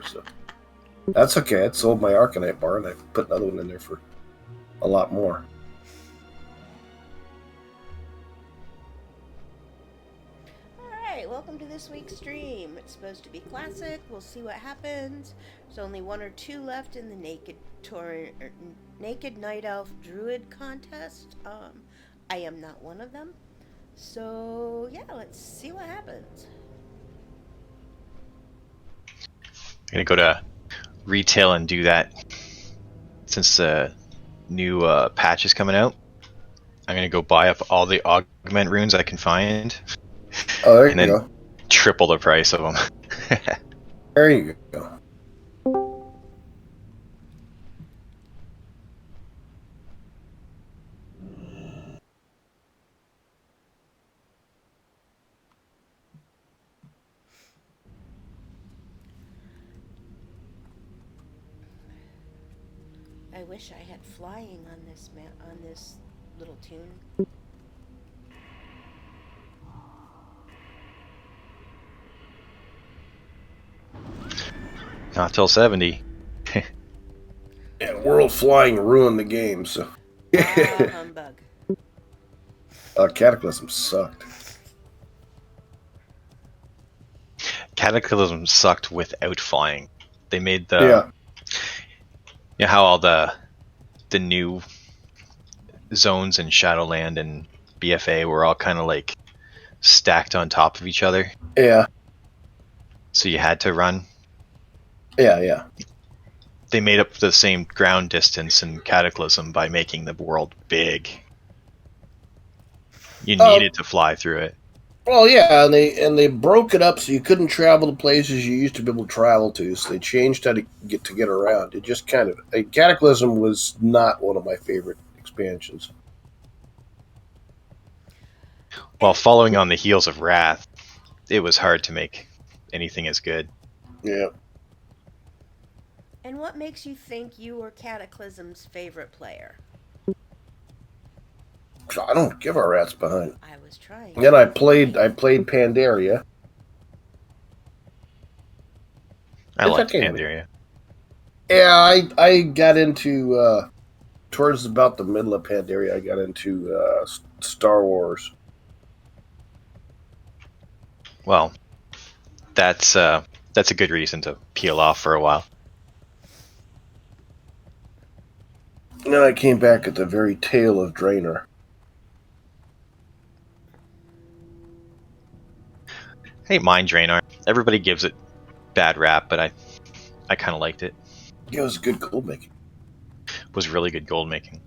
so that's okay. I sold my Arcanite bar and I put another one in there for a lot more. Alright, welcome to this week's stream. It's supposed to be classic. We'll see what happens. There's only one or two left in the Naked Night Elf Druid contest. I am not one of them. So, yeah, let's see what happens. I'm going to go to retail and do that since the new patch is coming out. I'm going to go buy up all the augment runes I can find. Oh, there and you then go. triple the price of them. There you go. I wish I had flying on this little tune. Not till 70. Yeah, World Flying ruined the game, so. Humbug. Cataclysm sucked. Cataclysm sucked without flying. They made the... Yeah. You know how all the new zones in Shadowland and BFA were all kind of like stacked on top of each other? Yeah. So you had to run? Yeah. They made up the same ground distance in Cataclysm by making the world big. You needed to fly through it. Well, yeah, and they broke it up so you couldn't travel to places you used to be able to travel to. So they changed how to get around. It just kind of Cataclysm was not one of my favorite expansions. While following on the heels of Wrath, it was hard to make anything as good. Yeah. And what makes you think you were Cataclysm's favorite player? I don't give a rat's behind. I was trying. Then I played Pandaria. I liked Pandaria. Yeah, I got into towards about the middle of Pandaria. I got into Star Wars. Well, that's a good reason to peel off for a while. And then I came back at the very tail of Draenor. I hate Mind Draenor. Everybody gives it bad rap, but I kind of liked it. Yeah, it was good gold making. It was really good gold making.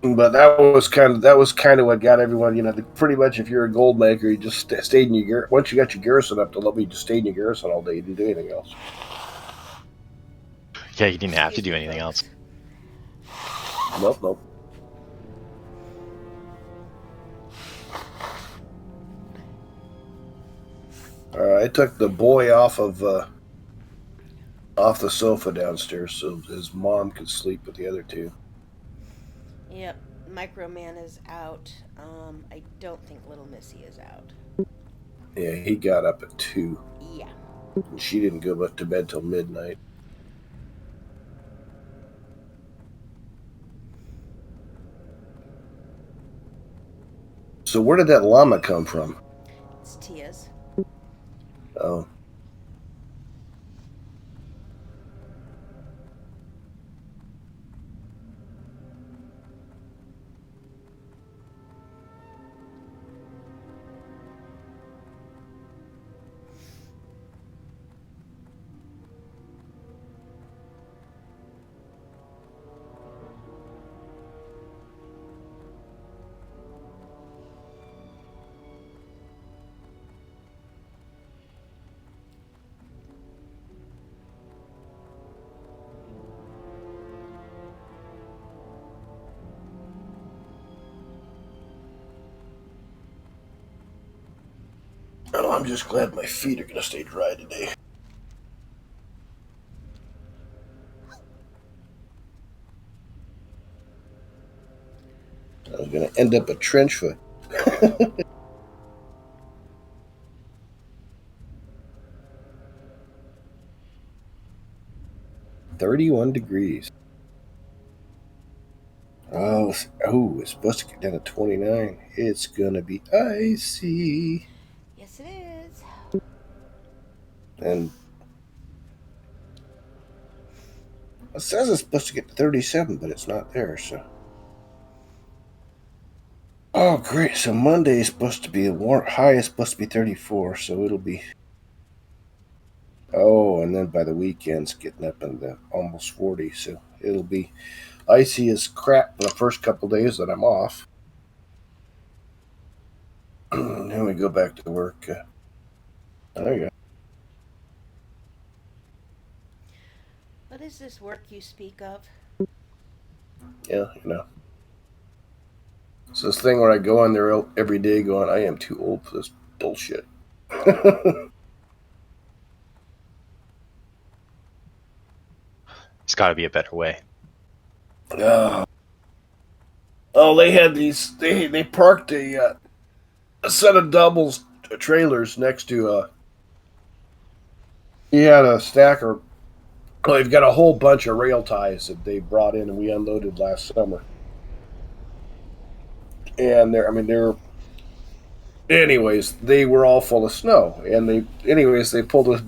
But that was kind of what got everyone. You know, pretty much if you're a gold maker, you just stayed in your once you got your garrison up to level, you just stayed in your garrison all day. You didn't do anything else. Yeah, you didn't have to do anything else. Nope. I took the boy off the sofa downstairs so his mom could sleep with the other two. Yep, Microman is out. I don't think Little Missy is out. Yeah, he got up at 2. Yeah. And she didn't go to bed till midnight. So where did that llama come from? It's Tia's. Oh. Oh, I'm just glad my feet are going to stay dry today. I was going to end up a trench foot. 31 degrees. It's supposed to get down to 29. It's gonna be icy. Yes, it is. And it says it's supposed to get to 37, but it's not there, so. Oh, great. So Monday is supposed to be high is supposed to be 34, so it'll be. Oh, and then by the weekend's getting up into almost 40, so it'll be icy as crap for the first couple days that I'm off. Then we go back to work. There you go. What is this work you speak of? Yeah, It's this thing where I go in there every day going, I am too old for this bullshit. It's got to be a better way. Oh, they had these. They parked a set of doubles trailers next to. He had a stack of. Well, they've got a whole bunch of rail ties that they brought in and we unloaded last summer. And anyways, they were all full of snow. And they pulled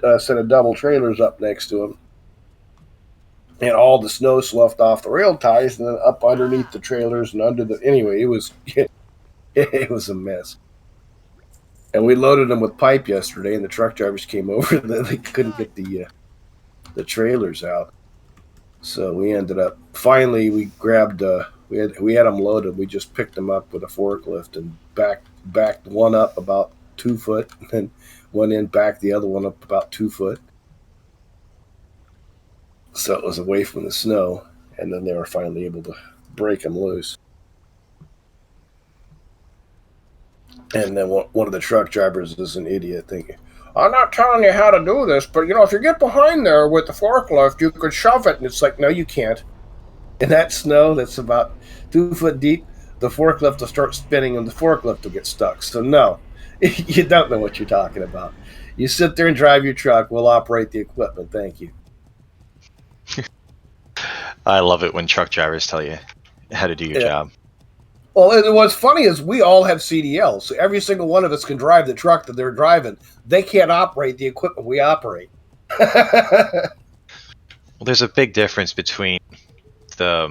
a set of double trailers up next to them. And all the snow sloughed off the rail ties and then up underneath the trailers and under the. Anyway, it was it was a mess. And we loaded them with pipe yesterday, and the truck drivers came over. They couldn't get the trailers out, so we ended up finally we grabbed we had them loaded. We just picked them up with a forklift and backed one up about 2 foot, and then went in backed the other one up about 2 foot, so it was away from the snow. And then they were finally able to break them loose. And then one of the truck drivers is an idiot thinking, I'm not telling you how to do this, but if you get behind there with the forklift, you could shove it. And it's like, no, you can't. In that snow that's about 2 foot deep, the forklift will start spinning and the forklift will get stuck. So, no, you don't know what you're talking about. You sit there and drive your truck. We'll operate the equipment. Thank you. I love it when truck drivers tell you how to do your job. Well, and what's funny is we all have CDLs. So every single one of us can drive the truck that they're driving. They can't operate the equipment we operate. Well, there's a big difference between a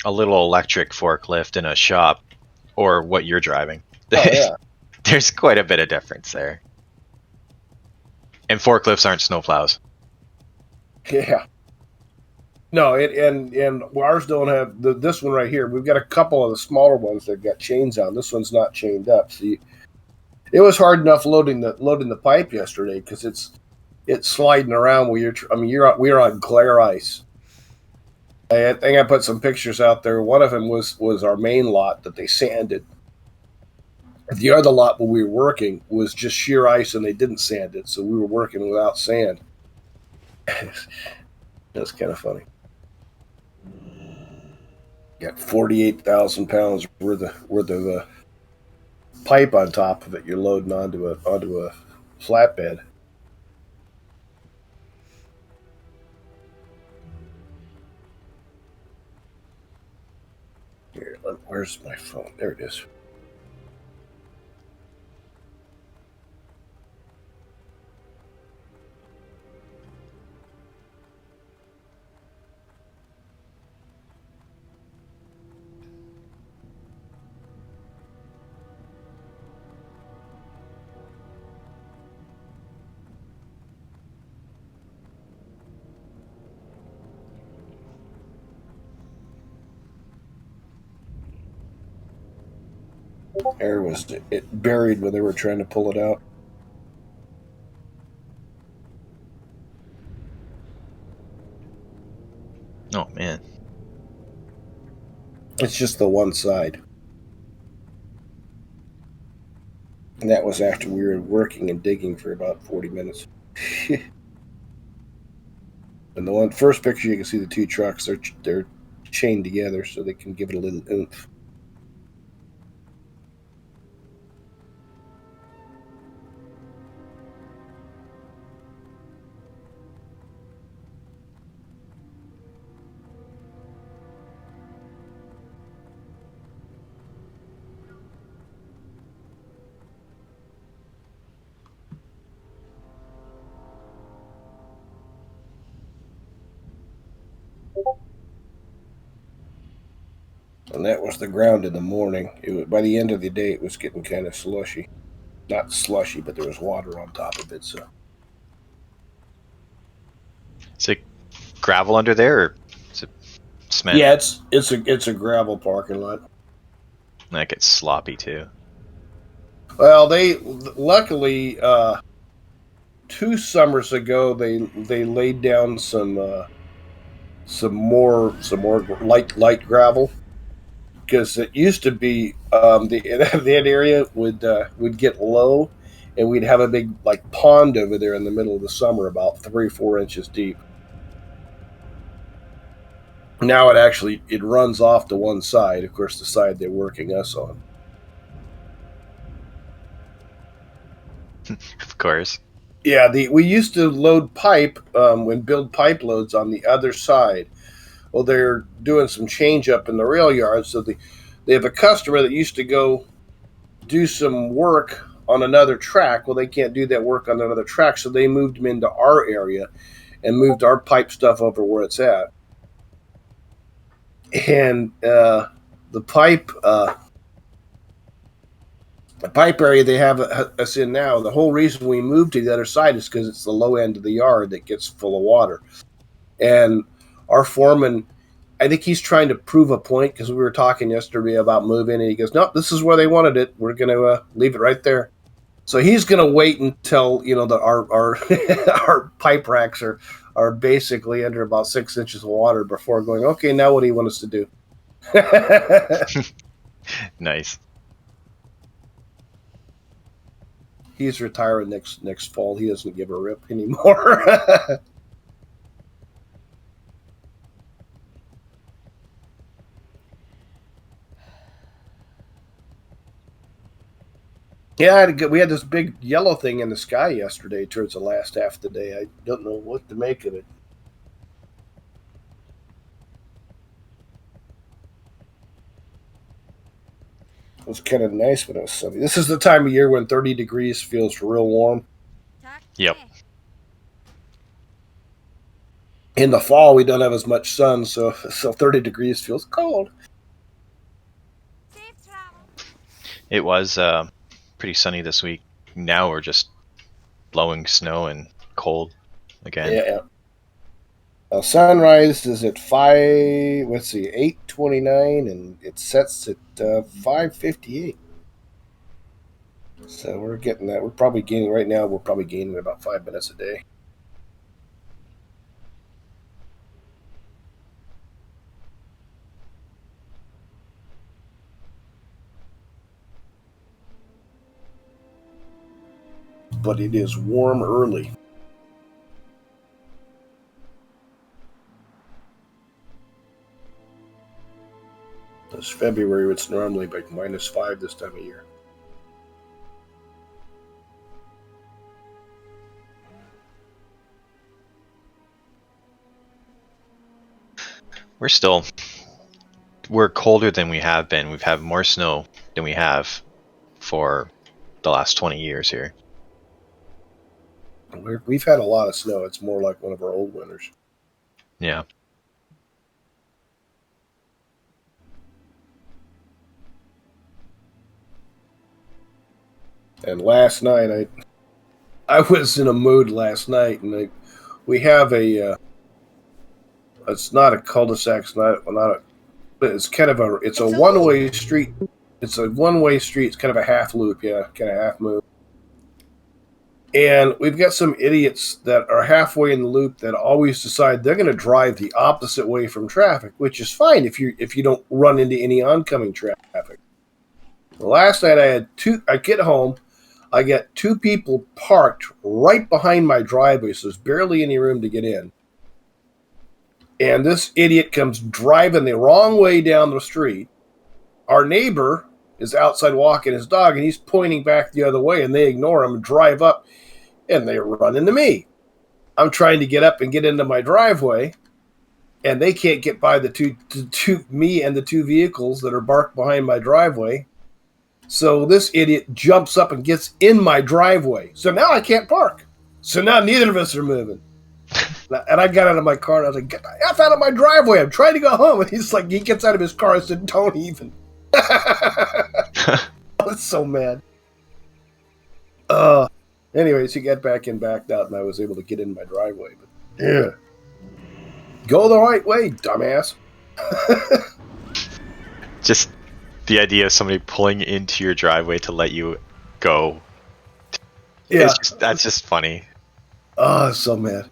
little electric forklift in a shop or what you're driving. Oh, yeah. There's quite a bit of difference there. And forklifts aren't snowplows. Yeah. No, and ours don't have this one right here. We've got a couple of the smaller ones that got chains on. This one's not chained up. See, it was hard enough loading the pipe yesterday because it's sliding around. We're on glare ice. I think I put some pictures out there. One of them was our main lot that they sanded. The other lot where we were working was just sheer ice and they didn't sand it, so we were working without sand. That's kind of funny. Got 48,000 pounds worth of pipe on top of it. You're loading onto a flatbed. Here, where's my phone? There it is. There was it buried when they were trying to pull it out. Oh, man. It's just the one side. And that was after we were working and digging for about 40 minutes. And the first picture, you can see the two trucks. They're chained together so they can give it a little oomph. And that was the ground in the morning. By the end of the day, it was getting kind of slushy. Not slushy, but there was water on top of it. So Is it gravel under there, or is it cement? yeah, it's a gravel parking lot. That gets sloppy too. Well, they luckily 2 summers ago they laid down some more light gravel, because it used to be that area would get low, and we'd have a big like pond over there in the middle of the summer, about 3 or 4 inches deep. Now it runs off to one side, of course, the side they're working us on. Of course. Yeah, we used to load pipe and build pipe loads on the other side. Well, they're doing some change up in the rail yard, so they have a customer that used to go do some work on another track. Well, they can't do that work on another track, so they moved them into our area and moved our pipe stuff over where it's at. And the pipe area they have us in now, the whole reason we moved to the other side is because it's the low end of the yard that gets full of water. And our foreman, I think he's trying to prove a point, because we were talking yesterday about moving, and he goes, "Nope, this is where they wanted it. We're going to leave it right there." So he's going to wait until our our pipe racks are basically under about 6 inches of water before going, "Okay, now what do you want us to do?" Nice. He's retiring next fall. He doesn't give a rip anymore. Yeah, we had this big yellow thing in the sky yesterday towards the last half of the day. I don't know what to make of it. It was kind of nice when it was sunny. This is the time of year when 30 degrees feels real warm. Yep. In the fall, we don't have as much sun, so 30 degrees feels cold. It was pretty sunny this week. Now we're just blowing snow and cold again. Yeah. Sunrise is at 8:29, and it sets at 5:58. So we're getting that. We're probably gaining right now. We're probably gaining about 5 minutes a day. But it is warm early. It's February. It's normally like -5 this time of year. We're colder than we have been. We've had more snow than we have for the last 20 years here. We've had a lot of snow. It's more like one of our old winters. Yeah. And last night, I was in a mood last night, and we have it's not a cul-de-sac, it's kind of it's a one-way street. It's a one-way street. It's kind of a half loop, yeah, kind of half move. And we've got some idiots that are halfway in the loop that always decide they're going to drive the opposite way from traffic, which is fine if you don't run into any oncoming traffic. Last night I get home, I got 2 people parked right behind my driveway, so there's barely any room to get in. And this idiot comes driving the wrong way down the street. Our neighbor is outside walking his dog, and he's pointing back the other way, and they ignore him and drive up, and they run into me. I'm trying to get up and get into my driveway, and they can't get by me and the 2 vehicles that are parked behind my driveway. So this idiot jumps up and gets in my driveway. So now I can't park. So now neither of us are moving. And I got out of my car and I was like, "Get the F out of my driveway. I'm trying to go home." And he's like, he gets out of his car and said, "Don't even." I was so mad. Anyways, he got backed out and I was able to get in my driveway. But yeah. Go the right way, dumbass. Just the idea of somebody pulling into your driveway to let you go. Yeah. That's just funny. Oh, so mad.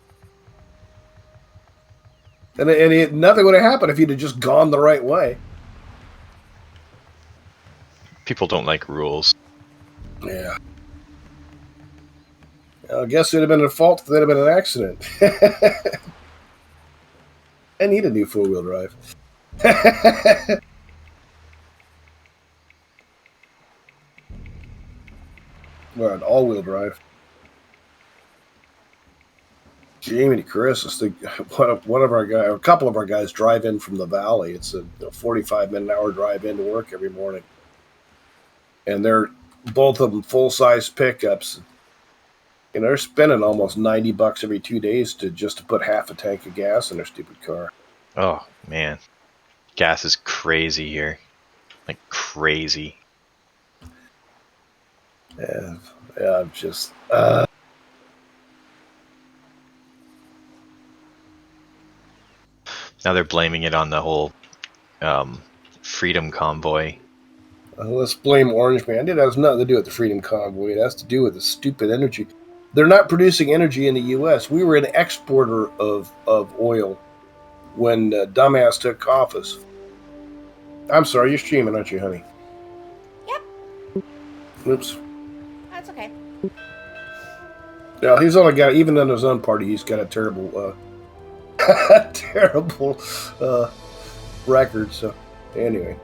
And nothing would have happened if he'd have just gone the right way. People don't like rules. Yeah. I guess it would have been a fault if there'd have been an accident. I need a new four-wheel drive. Well, an all-wheel drive. Jamie Chris, I think one of our guys, a couple of our guys drive in from the valley. It's a 45-minute hour drive into work every morning, and they're both of them full-size pickups. They're spending almost $90 every 2 days just to put half a tank of gas in their stupid car. Oh man, gas is crazy here, like crazy. Yeah, I'm just. Now they're blaming it on the whole freedom convoy. Let's blame Orange Man. It has nothing to do with the Freedom Convoy. It has to do with the stupid energy. They're not producing energy in the U.S. We were an exporter of oil when dumbass took office. I'm sorry, you're streaming, aren't you, honey? Yep. Oops. That's okay. Yeah, he's only got, even in his own party, he's got a terrible, terrible record. So, anyway.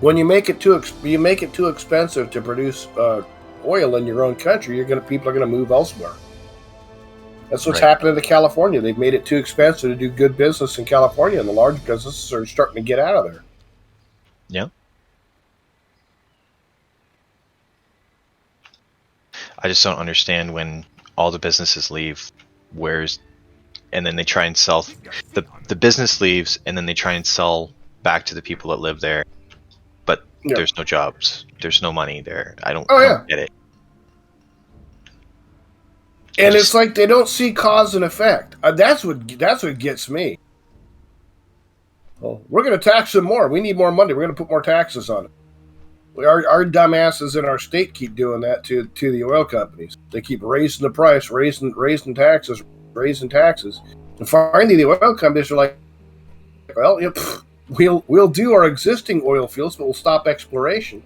When you make it too expensive to produce oil in your own country, people are gonna move elsewhere. That's what's happening to California. They've made it too expensive to do good business in California, and the large businesses are starting to get out of there. Yeah. I just don't understand when all the businesses leave, and then they try and sell. The business leaves, and then they try and sell back to the people that live there. But there's no jobs. There's no money there. I don't get it. And it's like they don't see cause and effect. That's what gets me. Well, we're going to tax them more. We need more money. We're going to put more taxes on it. Our dumbasses in our state keep doing that to the oil companies. They keep raising the price, raising taxes. And finally, the oil companies are like, well, we'll do our existing oil fields, but we'll stop exploration.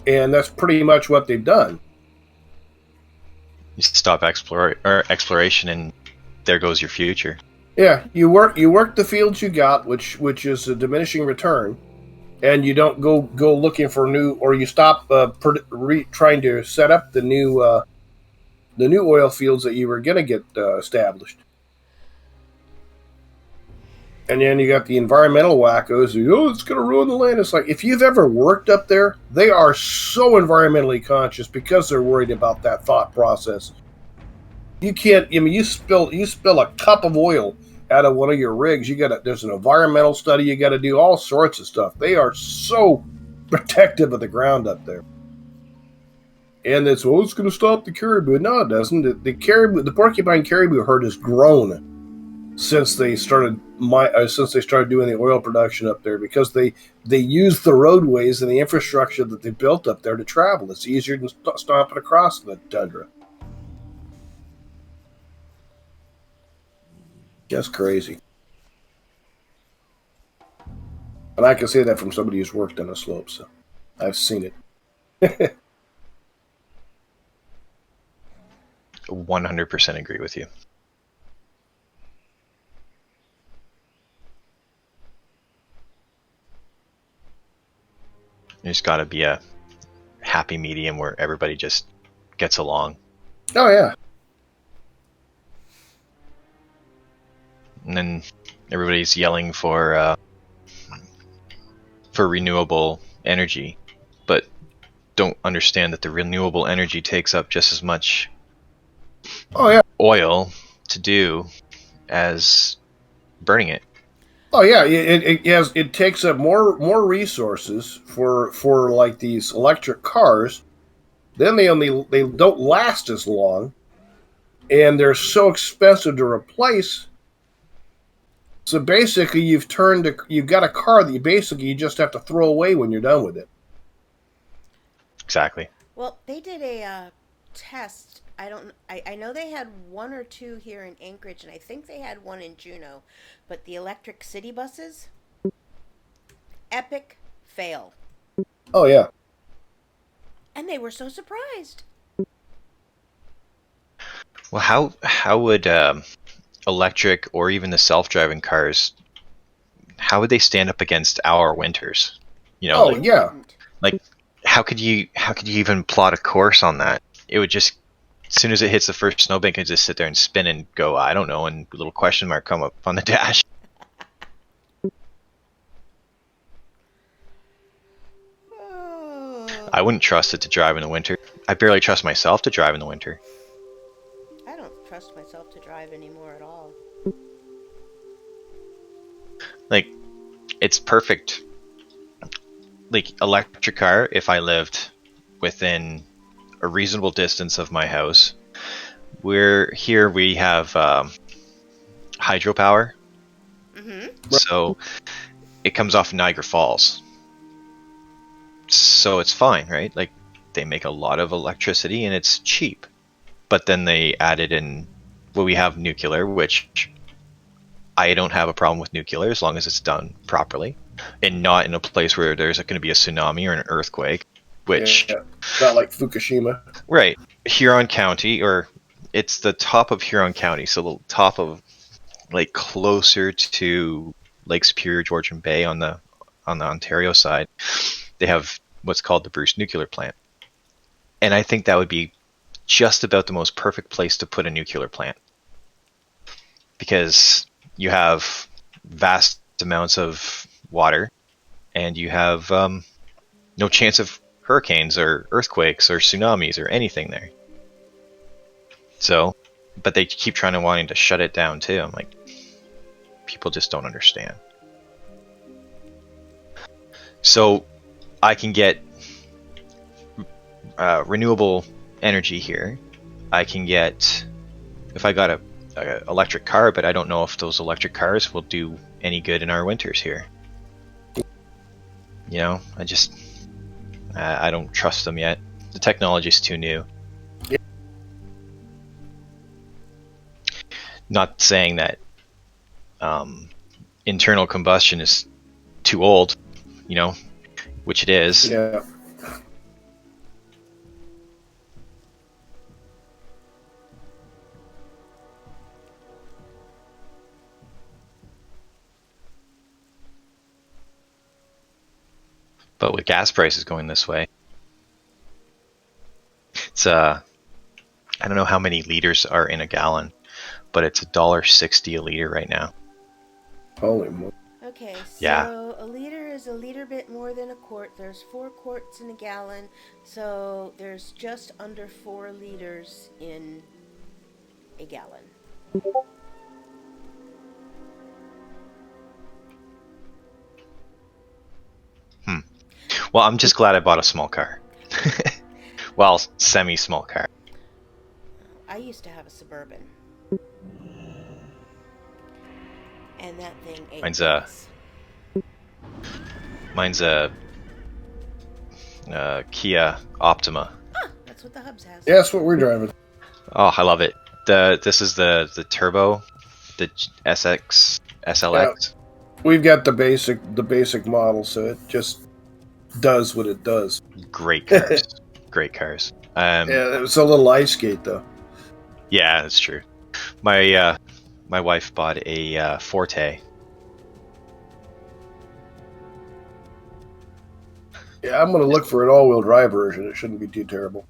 And that's pretty much what they've done. You stop exploration, and there goes your future. Yeah, you work the fields you got, which is a diminishing return, and you don't go looking for new, or you stop trying to set up the new oil fields that you were going to get established. And then you got the environmental wackos who, it's going to ruin the land. It's like, if you've ever worked up there, they are so environmentally conscious because they're worried about that thought process. You can't, you spill a cup of oil out of one of your rigs, there's an environmental study, you got to do all sorts of stuff. They are so protective of the ground up there. And it's going to stop the caribou. No, it doesn't. The porcupine caribou herd has grown since they started doing the oil production up there, because they use the roadways and the infrastructure that they built up there to travel. It's easier than stomping across the tundra. Just crazy. And I can say that from somebody who's worked on a slope, so I've seen it. 100% agree with you. There's got to be a happy medium where everybody just gets along. Oh, yeah. And then everybody's yelling for renewable energy, but don't understand that the renewable energy takes up just as much Oh yeah. oil to do as burning it. Oh yeah, it takes up more resources for like these electric cars. Then they don't last as long, and they're so expensive to replace. So basically, you've got a car that you just have to throw away when you're done with it. Exactly. Well, they did a test. I don't. I know they had one or two here in Anchorage, and I think they had one in Juneau. But the electric city buses, epic fail, Oh yeah, and they were so surprised. Well, how would electric or even the self-driving cars, how would they stand up against our winters? You know, oh They yeah. wouldn't. like how could you even plot a course on that? It would just, as soon as it hits the first snowbank, it just sit there and spin and go, I don't know, and a little question mark come up on the dash. Oh, I wouldn't trust it to drive in the winter. I barely trust myself to drive in the winter. I don't trust myself to drive anymore at all. Like, it's perfect. Like, electric car, if I lived within a reasonable distance of my house. We have hydropower, Mm-hmm. so it comes off Niagara Falls. So it's fine, right? Like, they make a lot of electricity and it's cheap. But then they added in, well, we have nuclear, which I don't have a problem with nuclear as long as it's done properly and not in a place where there's going to be a tsunami or an earthquake, which, Yeah, not like Fukushima. right, Huron County, or it's the top of Huron County, so the top of, like, closer to Lake Superior, Georgian Bay on the Ontario side, they have what's called the Bruce nuclear plant. And I think that would be just about the most perfect place to put a nuclear plant, because you have vast amounts of water and you have no chance of hurricanes or earthquakes or tsunamis or anything there. So, but they keep wanting to shut it down too. I'm like, people just don't understand. So I can get renewable energy here. I can get, if I got a electric car, but I don't know if those electric cars will do any good in our winters here. You know, I don't trust them yet. The technology's too new. Yeah. Not saying that internal combustion is too old, you know, which it is. Yeah. But with gas prices going this way, it's I don't know how many liters are in a gallon, but it's $1.60 a liter right now. Holy moly. Okay, so Yeah. a liter is a liter bit more than a quart. There's 4 quarts in a gallon, so there's just under 4 liters in a gallon. Well, I'm just glad I bought a small car. Well, semi-small car. I used to have a Suburban, and that thing ate Mine's gas. Mine's a Kia Optima. That's what the Hubs has. Yeah, that's what we're driving. Oh, I love it. This is the turbo, the SX SLX. We've got the basic model, so it just does what it does. Great cars. Great cars. Yeah, it's a little ice skate though. Yeah, that's true. My wife bought a Forte. Yeah, I'm gonna look for an all-wheel drive version. It shouldn't be too terrible.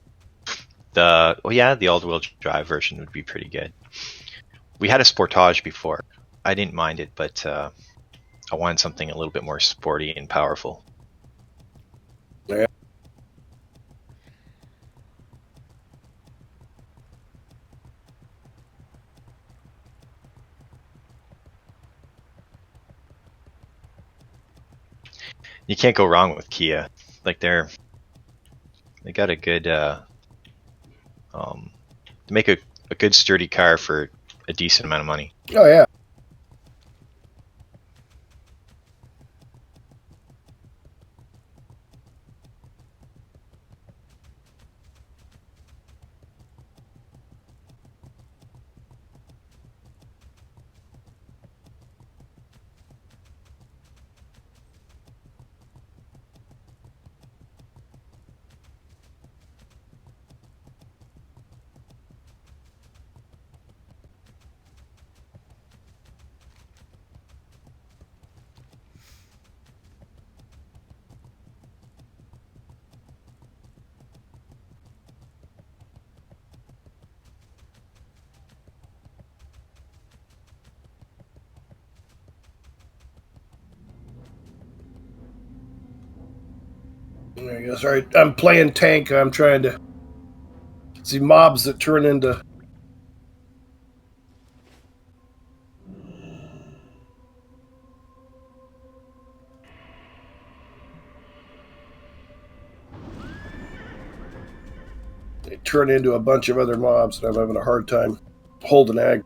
The all-wheel drive version would be pretty good. We had a Sportage before. I didn't mind it, but I wanted something a little bit more sporty and powerful. Yeah. You can't go wrong with Kia. Like they got a good they make a good sturdy car for a decent amount of money. Oh yeah. I guess, all right, I'm playing tank. I'm trying to see mobs that turn into. They turn into a bunch of other mobs, and I'm having a hard time holding ag.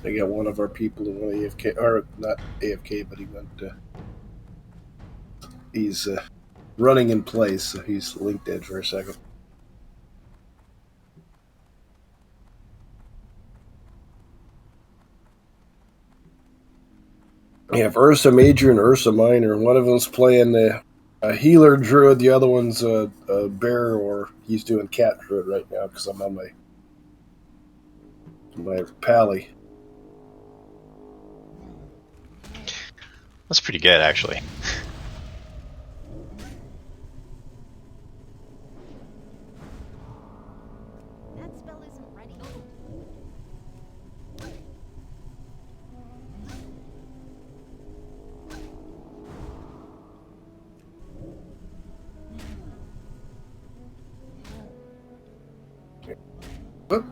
They got one of our people in one AFK, or not AFK, but he went. He's running in place, so he's linked dead for a second. You have Ursa Major and Ursa Minor. One of them's playing the healer druid, the other one's a bear, or he's doing cat druid right now because I'm on my pally. That's pretty good, actually. That spell isn't ready. Whoop.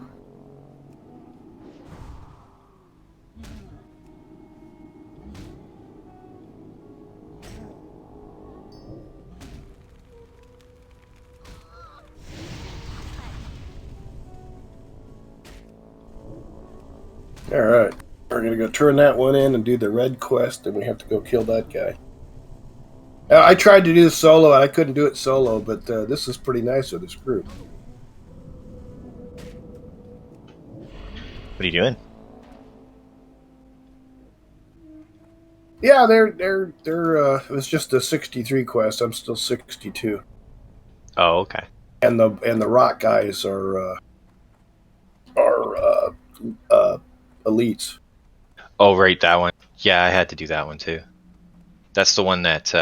All right, we're gonna go turn that one in and do the red quest, and we have to go kill that guy. I tried to do this solo, and I couldn't do it solo, but this is pretty nice with this group. What are you doing? Yeah, they're. It was just a 63 quest. I'm still 62, Oh, okay. and the rock guys are uh, elites. Oh, right, that one. Yeah, I had to do that one too. That's the one that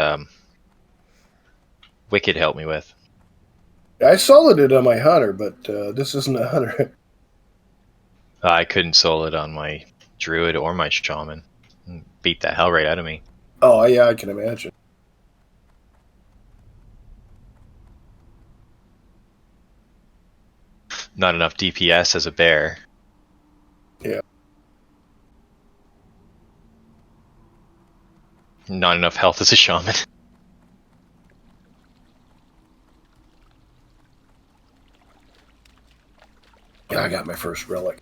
Wicked helped me with. I soloed it on my hunter, but this isn't a hunter. I couldn't solo it on my druid or my shaman. Beat the hell right out of me. Oh yeah, I can imagine. Not enough DPS as a bear. Yeah. Not enough health as a shaman. I got my first relic.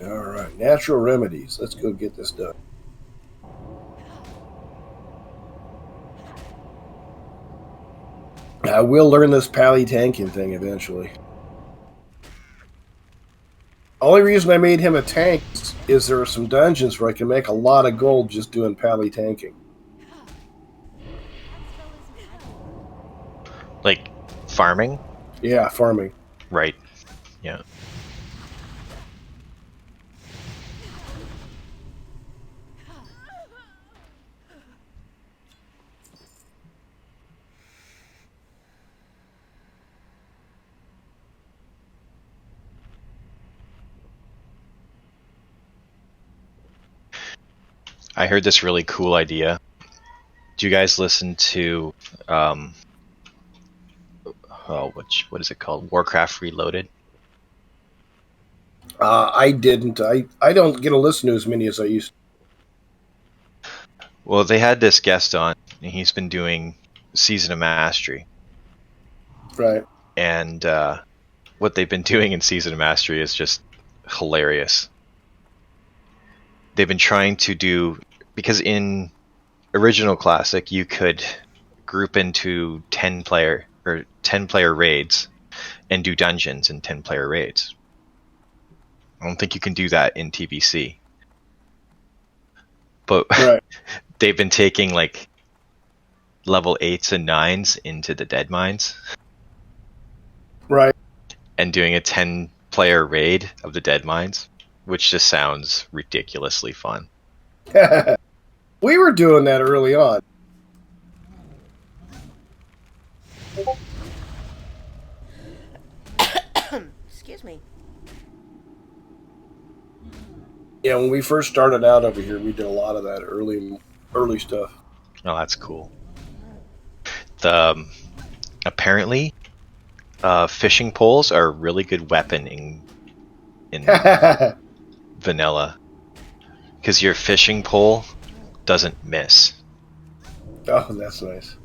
All right, natural remedies. Let's go get this done. I will learn this pally tanking thing eventually. Only reason I made him a tank is there are some dungeons where I can make a lot of gold just doing pally tanking. Like farming? Yeah, farming. Right. Yeah. I heard this really cool idea. Do you guys listen to what is it called? Warcraft Reloaded? I didn't. I don't get to listen to as many as I used to. Well, they had this guest on, and he's been doing Season of Mastery. Right. And what they've been doing in Season of Mastery is just hilarious. They've been trying to do, because in original Classic you could group into 10 player raids and do dungeons in 10 player raids. I don't think you can do that in TBC. But Right. they've been taking like level 8s and 9s into the Dead Mines. Right. And doing a 10 player raid of the Dead Mines, which just sounds ridiculously fun. We were doing that early on. Excuse me. Yeah, when we first started out over here, we did a lot of that early stuff. Oh, that's cool. Apparently, fishing poles are a really good weapon in vanilla, because your fishing pole doesn't miss. Oh, that's nice.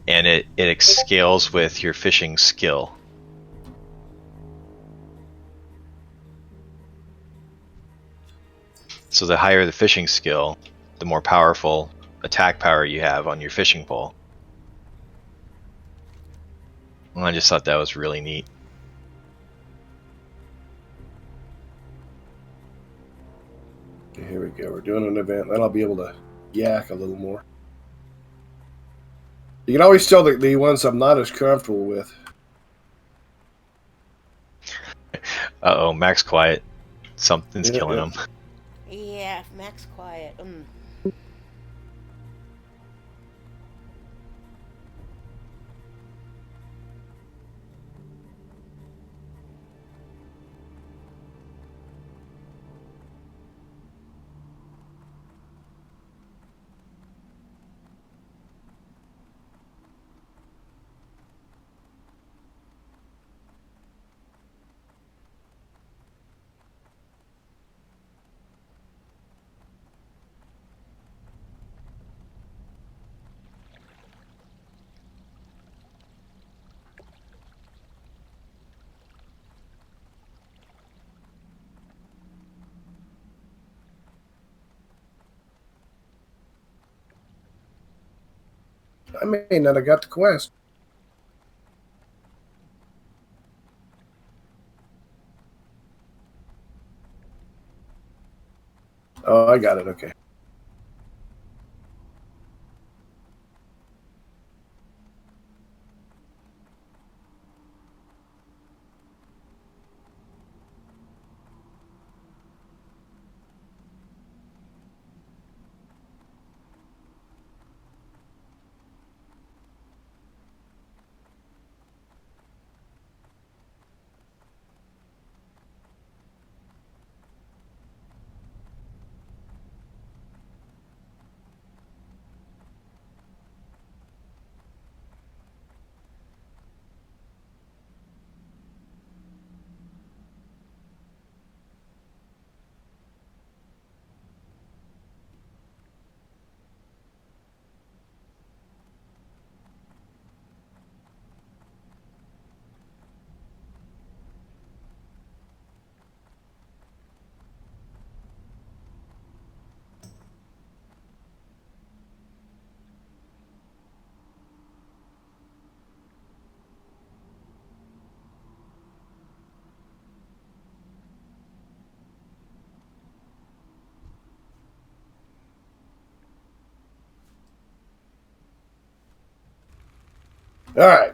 And it scales with your fishing skill. So the higher the fishing skill, the more powerful attack power you have on your fishing pole. Well, I just thought that was really neat. Okay, here we go. We're doing an event. Then I'll be able to yak a little more. You can always tell the ones I'm not as comfortable with. Uh-oh, Max quiet. Something's Yeah, killing yeah. him. Yeah, Max quiet. I may not have got the quest. Oh, I got it. Okay. All right.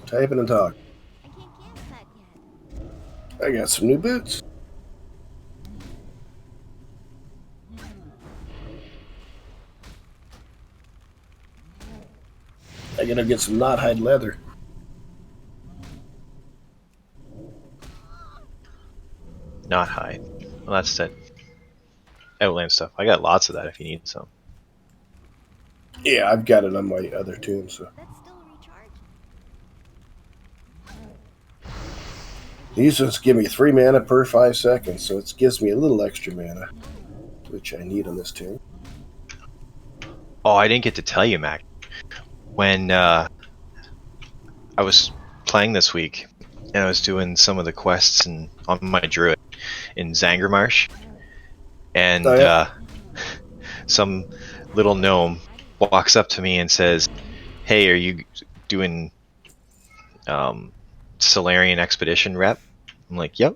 Typing and talk. I can't guess that yet. I got some new boots. I gotta get some knot hide leather. Not hide. Well, that's that Outland stuff. I got lots of that if you need some. Yeah, I've got it on my other tune. So That's still a recharge. these ones give me 3 mana per 5 seconds, so it gives me a little extra mana, which I need on this tune. Oh, I didn't get to tell you, Mac. When I was playing this week, and I was doing some of the quests on my druid in Zangermarsh, and Oh, yeah? some little gnome walks up to me and says, "Hey, are you doing Solarian Expedition rep?" I'm like, "Yep."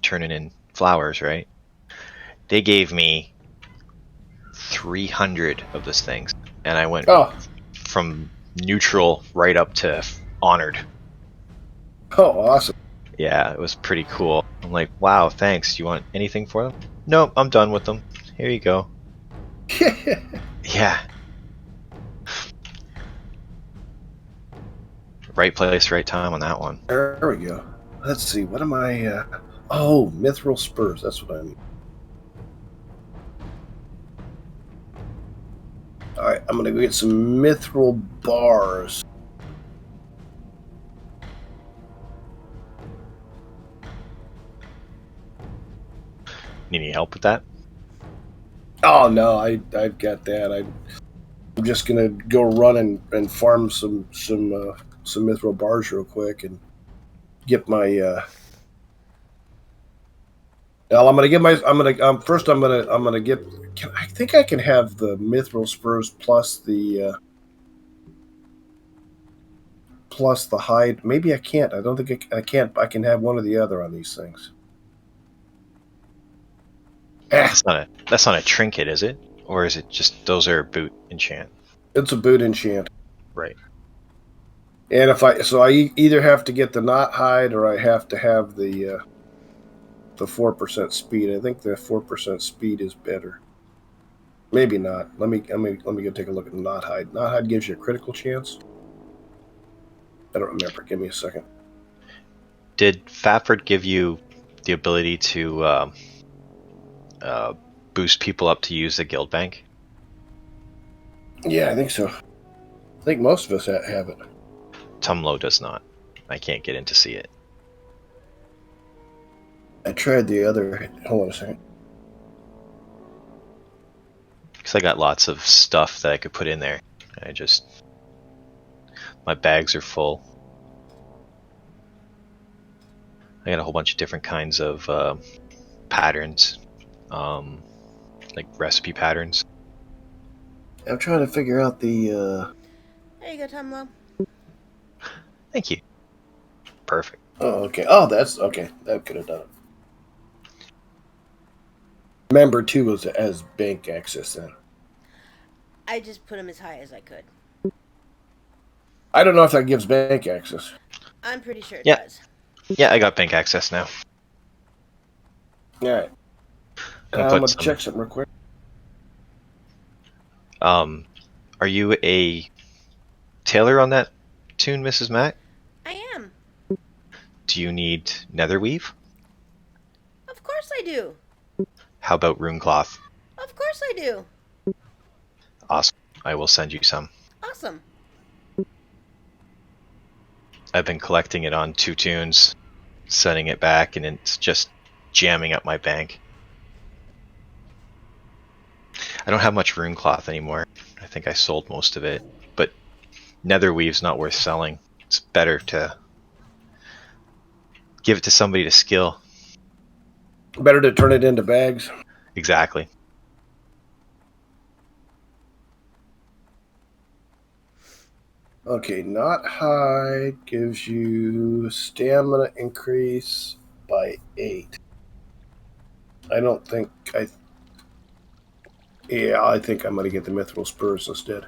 Turning in flowers, right? They gave me 300 of those things, and I went Oh, from neutral right up to honored. oh, awesome. Yeah, it was pretty cool. I'm like, wow, thanks. Do you want anything for them? Nope, I'm done with them. Here you go. Yeah. Right place, right time on that one. There we go. Let's see. What am I? Oh, mithril spurs. That's what I need. All right, I'm gonna go get some mithril bars. Need any help with that? Oh no, I've got that. I'm just gonna go run and farm some mithril bars real quick and get my. Well, I'm gonna get my. I'm gonna first. I'm gonna get. I think I can have the mithril spurs plus the hide. Maybe I can't. I don't think I can't. I can have one or the other on these things. Ah, That's not a trinket, is it? Or is it just those are boot enchant? it's a boot enchant. Right. And if I either have to get the knot hide or I have to have the 4% speed. I think the 4% speed is better. Maybe not. Let me go take a look at the knot hide. Knot hide gives you a critical chance. I don't remember. Give me a second. Did Fatford give you the ability to boost people up to use the guild bank? Yeah, I think so. I think most of us have it. Tumlo does not. I can't get in to see it. I tried the other. Hold on a second. Because I got lots of stuff that I could put in there. My bags are full. I got a whole bunch of different kinds of patterns, like recipe patterns. I'm trying to figure out the There you go, Tumlo. Thank you. Perfect. Oh, okay. Oh, that's okay. That could have done it. Member 2 was as bank access then. I just put him as high as I could. I don't know if that gives bank access. I'm pretty sure it Yeah. does. Yeah, I got bank access now. All right. I'm gonna I'm put going to some. check something real quick. Are you a tailor on that tune, Mrs. Mac? I am. Do you need nether weave? Of course I do. How about rune cloth? Of course I do. Awesome. I will send you some. Awesome. I've been collecting it on 2 tunes, setting it back, and it's just jamming up my bank. I don't have much rune cloth anymore. I think I sold most of it, but nether weave's not worth selling. It's better to give it to somebody to skill. Better to turn it into bags. Exactly. Okay, not high gives you stamina increase by 8. I don't think I. Yeah, I think I'm going to get the mithril spurs instead.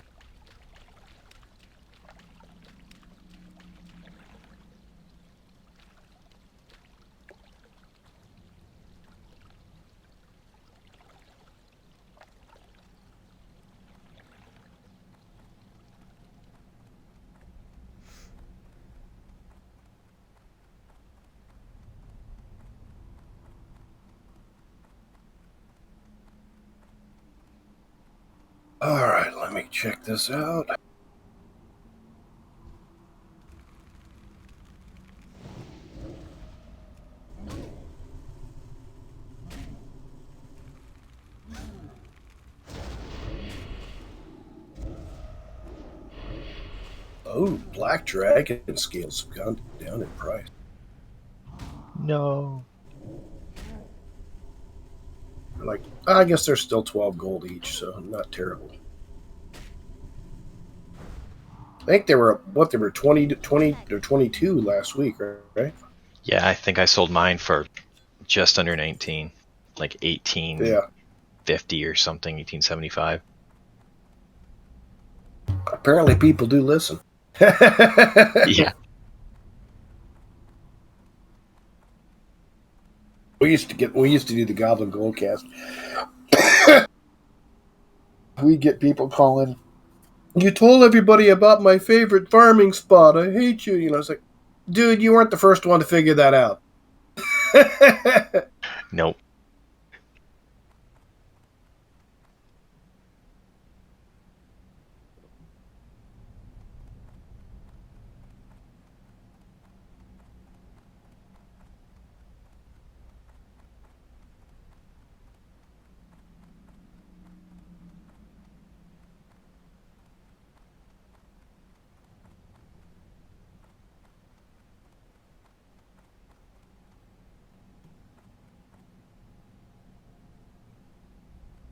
All right, let me check this out. Oh, black dragon scales have gone down in price. No. Like, I guess they're still 12 gold each, so not terrible. I think they were 20 or 22 last week, right? Yeah, I think I sold mine for just under 19, like 1850 Yeah. or something, 1875. Apparently, people do listen. Yeah. We used to do the Goblin Goldcast. We get people calling. You told everybody about my favorite farming spot. I hate you. You know, it's like, dude, you weren't the first one to figure that out. Nope.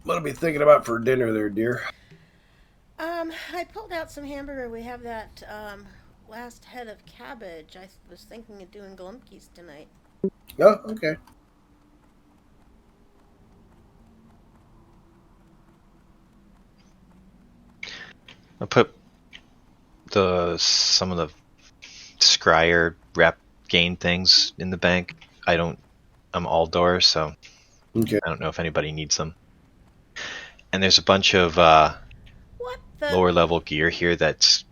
What are we thinking about for dinner there, dear? I pulled out some hamburger. We have that last head of cabbage. I was thinking of doing glumpkies tonight. Oh, okay. I put some of the scryer rep gain things in the bank. I'm all doors, so Okay. I don't know if anybody needs them. And there's a bunch of What the? lower level gear here that's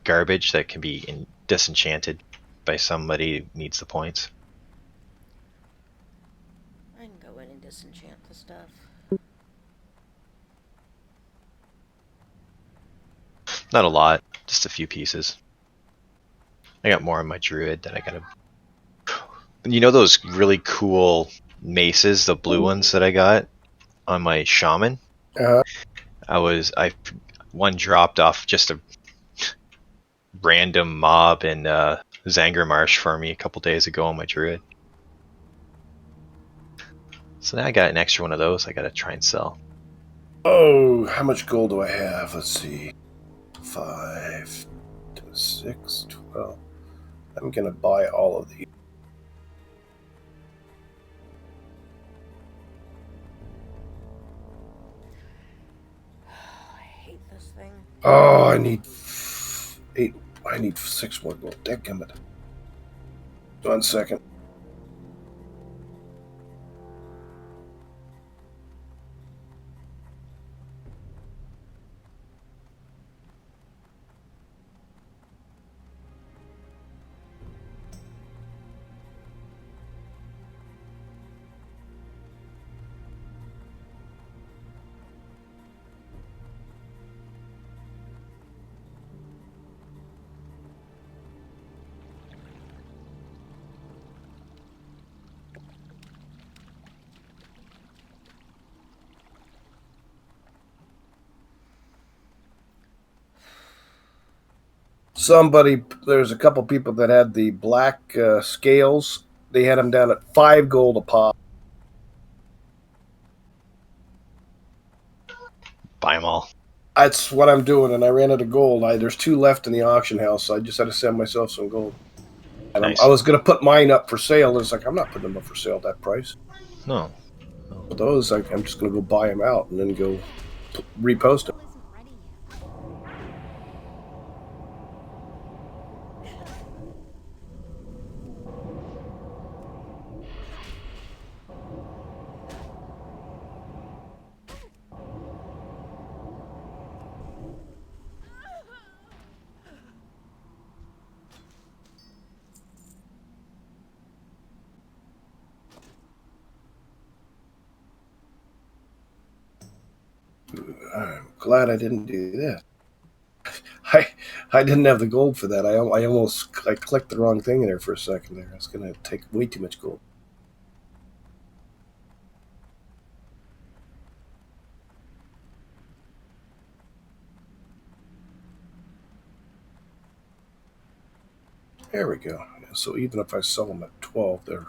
garbage that can be disenchanted by somebody who needs the points. I can go in and disenchant the stuff. Not a lot, just a few pieces. I got more on my druid that I gotta. You know those really cool maces, the blue ones that I got on my shaman? Uh, One dropped off just a random mob in Zangermarsh for me a couple days ago on my druid. So now I got an extra one of those I gotta try and sell. oh, how much gold do I have? Let's see. 5. 6, 12. I'm going to buy all of these. I hate this thing. Oh, I need 8. I need 6 more gold. Dadgummit. 1 second. There's a couple people that had the black scales. They had them down at 5 gold a pop. Buy them all. That's what I'm doing, and I ran out of gold. There's 2 left in the auction house, so I just had to send myself some gold. And Nice. I was going to put mine up for sale. And it's like, I'm not putting them up for sale at that price. No. But those, I'm just going to go buy them out and then go repost them. Isn't ready yet. I'm glad I didn't do that. I didn't have the gold for that. I clicked the wrong thing there for a second there. It's going to take way too much gold. There we go. So even if I sell them at 12, they're...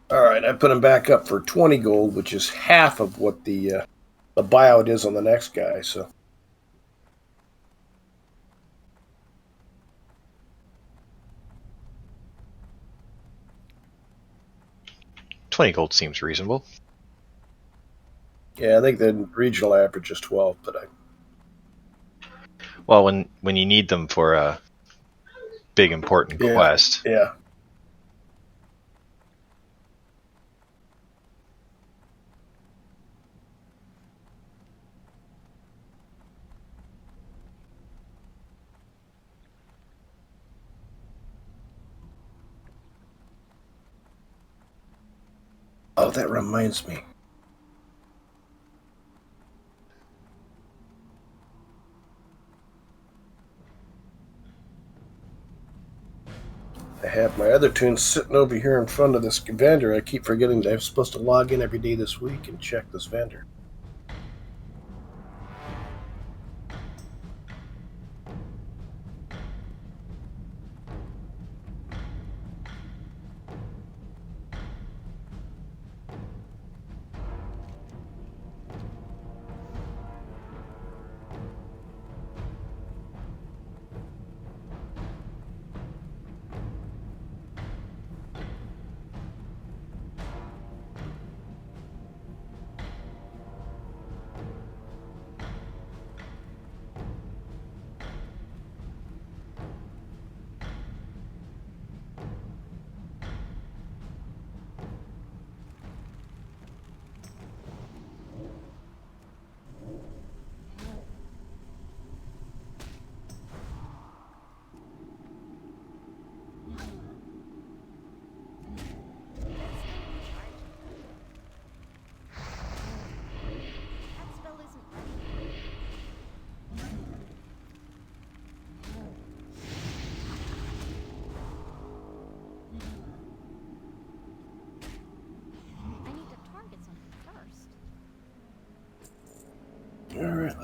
All right, I put them back up for 20 gold, which is half of what the buyout is on the next guy. So 20 gold seems reasonable. yeah, I think the regional average is 12, but Well, when you need them for a big important quest. Yeah. Oh, that reminds me. I have my other tunes sitting over here in front of this vendor. I keep forgetting that I'm supposed to log in every day this week and check this vendor.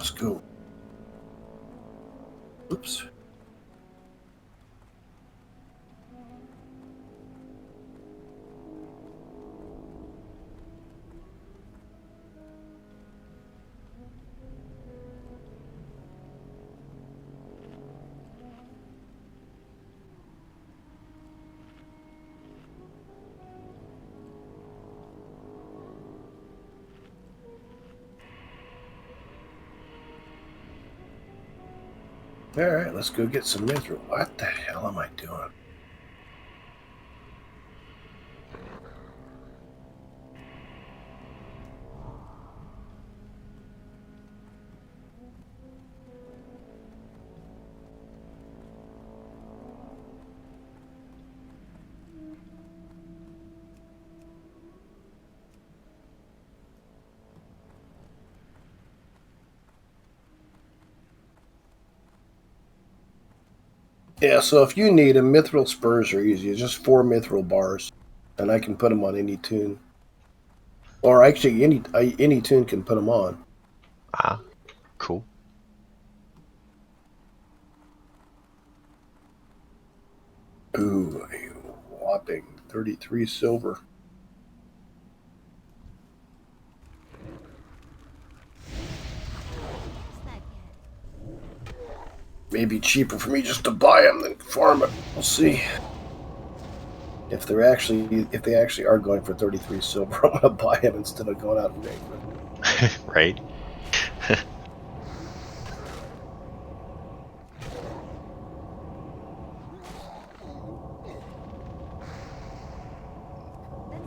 Let's go. Oops. All right, let's go get some mithril. What the hell am I doing? Yeah, so if you need them, mithril spurs are easy. It's just 4 mithril bars, and I can put them on any tune. Or actually, any tune can put them on. Ah, cool. Ooh, a whopping 33 silver. What's that yet? Maybe cheaper for me just to buy them than farm it. We'll see. If they actually are going for 33 silver, I'm gonna buy them instead of going out and make them. Right? That's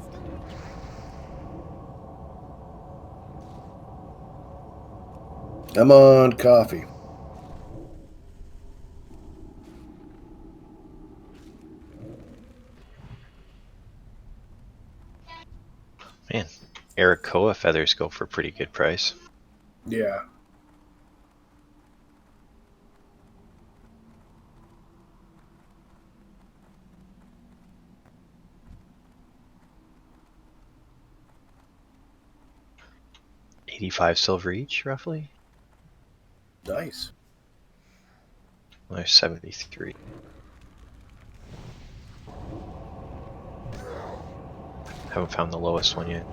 still recharged. I'm on coffee. Man, Arakoa feathers go for a pretty good price. Yeah. $85 silver each, roughly? Nice. Well, there's 73. Haven't found the lowest one yet.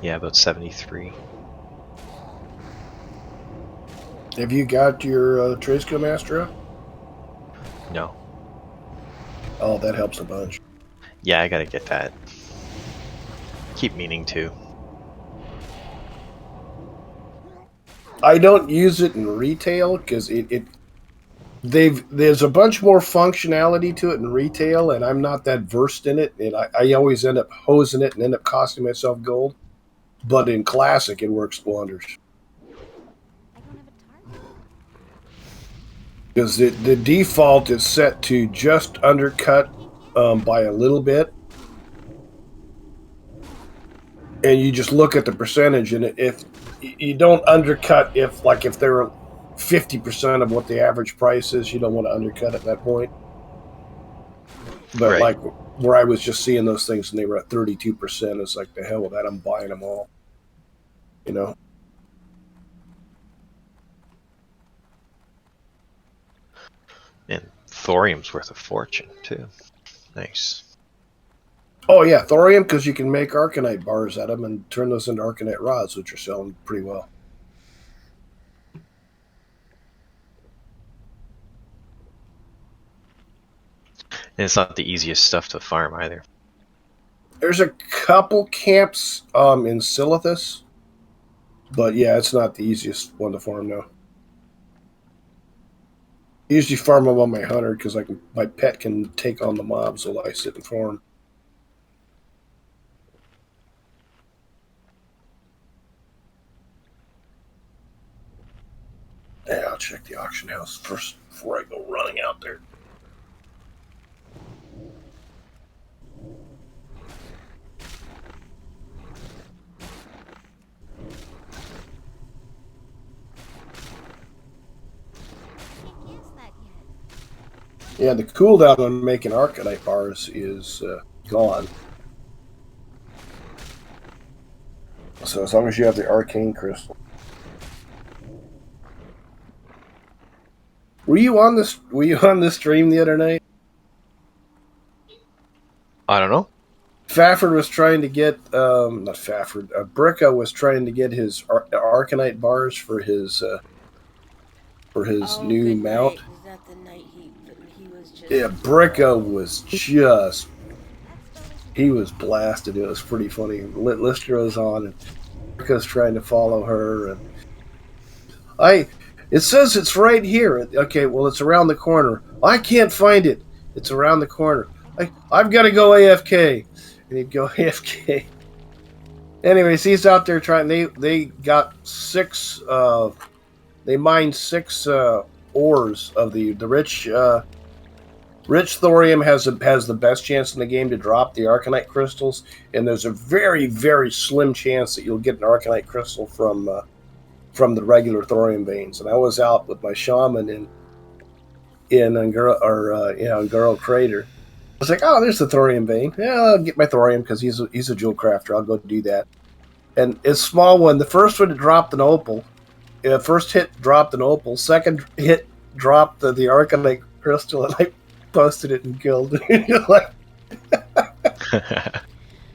Yeah, about 73. Have you got your Trisco Master up? No. Oh, that helps a bunch. Yeah, I gotta get that. Keep meaning to. I don't use it in retail because there's a bunch more functionality to it in retail, and I'm not that versed in it, and I always end up hosing it and end up costing myself gold. But in classic, it works wonders I don't have a target. because the default is set to just undercut by a little bit, and you just look at the percentage, and if you don't undercut, if they're 50% of what the average price is, you don't want to undercut at that point. But Right. like where I was just seeing those things and they were at 32%, it's like the hell with that, I'm buying them all. You know. And thorium's worth a fortune, too. Nice. Oh yeah, thorium, because you can make arcanite bars out of them and turn those into arcanite rods, which are selling pretty well. And it's not the easiest stuff to farm either. There's a couple camps in Silithus, but yeah, it's not the easiest one to farm now. I usually farm them on my hunter because my pet can take on the mobs while I sit and farm. Yeah, I'll check the auction house first before I go running out there. I can't guess that yet. Yeah, the cooldown on making arcanite bars is gone. So as long as you have the arcane crystal. Were you on this? Were you on this stream the other night? I don't know. Fafford was trying to get, not Fafford, Bricka was trying to get his Arcanite bars for his Oh, new good mount. night. Is that the night he was Yeah, just Bricka was just, That still isn't he true. was blasted. It was pretty funny. Lister was on, and Bricka's trying to follow her, and I, it says it's right here. Okay, well, it's around the corner. I can't find it. It's around the corner. I've got to go AFK. And he'd go AFK. Anyways, he's out there trying. They got six. They mined six ores of the rich thorium has the best chance in the game to drop the Arcanite crystals, and there's a very slim chance that you'll get an Arcanite crystal from the regular thorium veins. And I was out with my shaman in Anguro Crater. I was like, oh, there's the thorium vein. Yeah, I'll get my thorium because he's a jewel crafter. I'll go do that. And it's a small one. The first one dropped an opal. First hit dropped an opal. Second hit dropped the Arcanite crystal, and I posted it and killed. Like,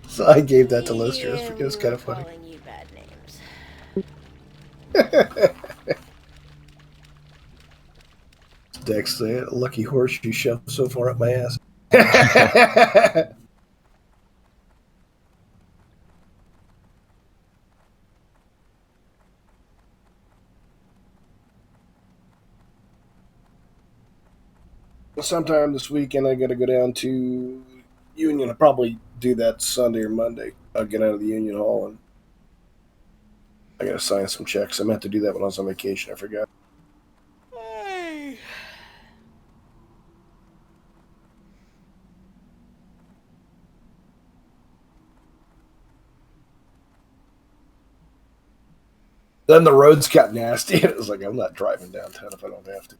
so I gave that to Lister. yeah, It we was were kind of funny. calling you bad names. Dex, lucky horse you shoved so far up my ass. Sometime this weekend, I got to go down to Union. I'll probably do that Sunday or Monday. I'll get out of the Union Hall and I got to sign some checks. I meant to do that when I was on vacation. I forgot. Hey. Then the roads got nasty. It was like, I'm not driving downtown if I don't have to.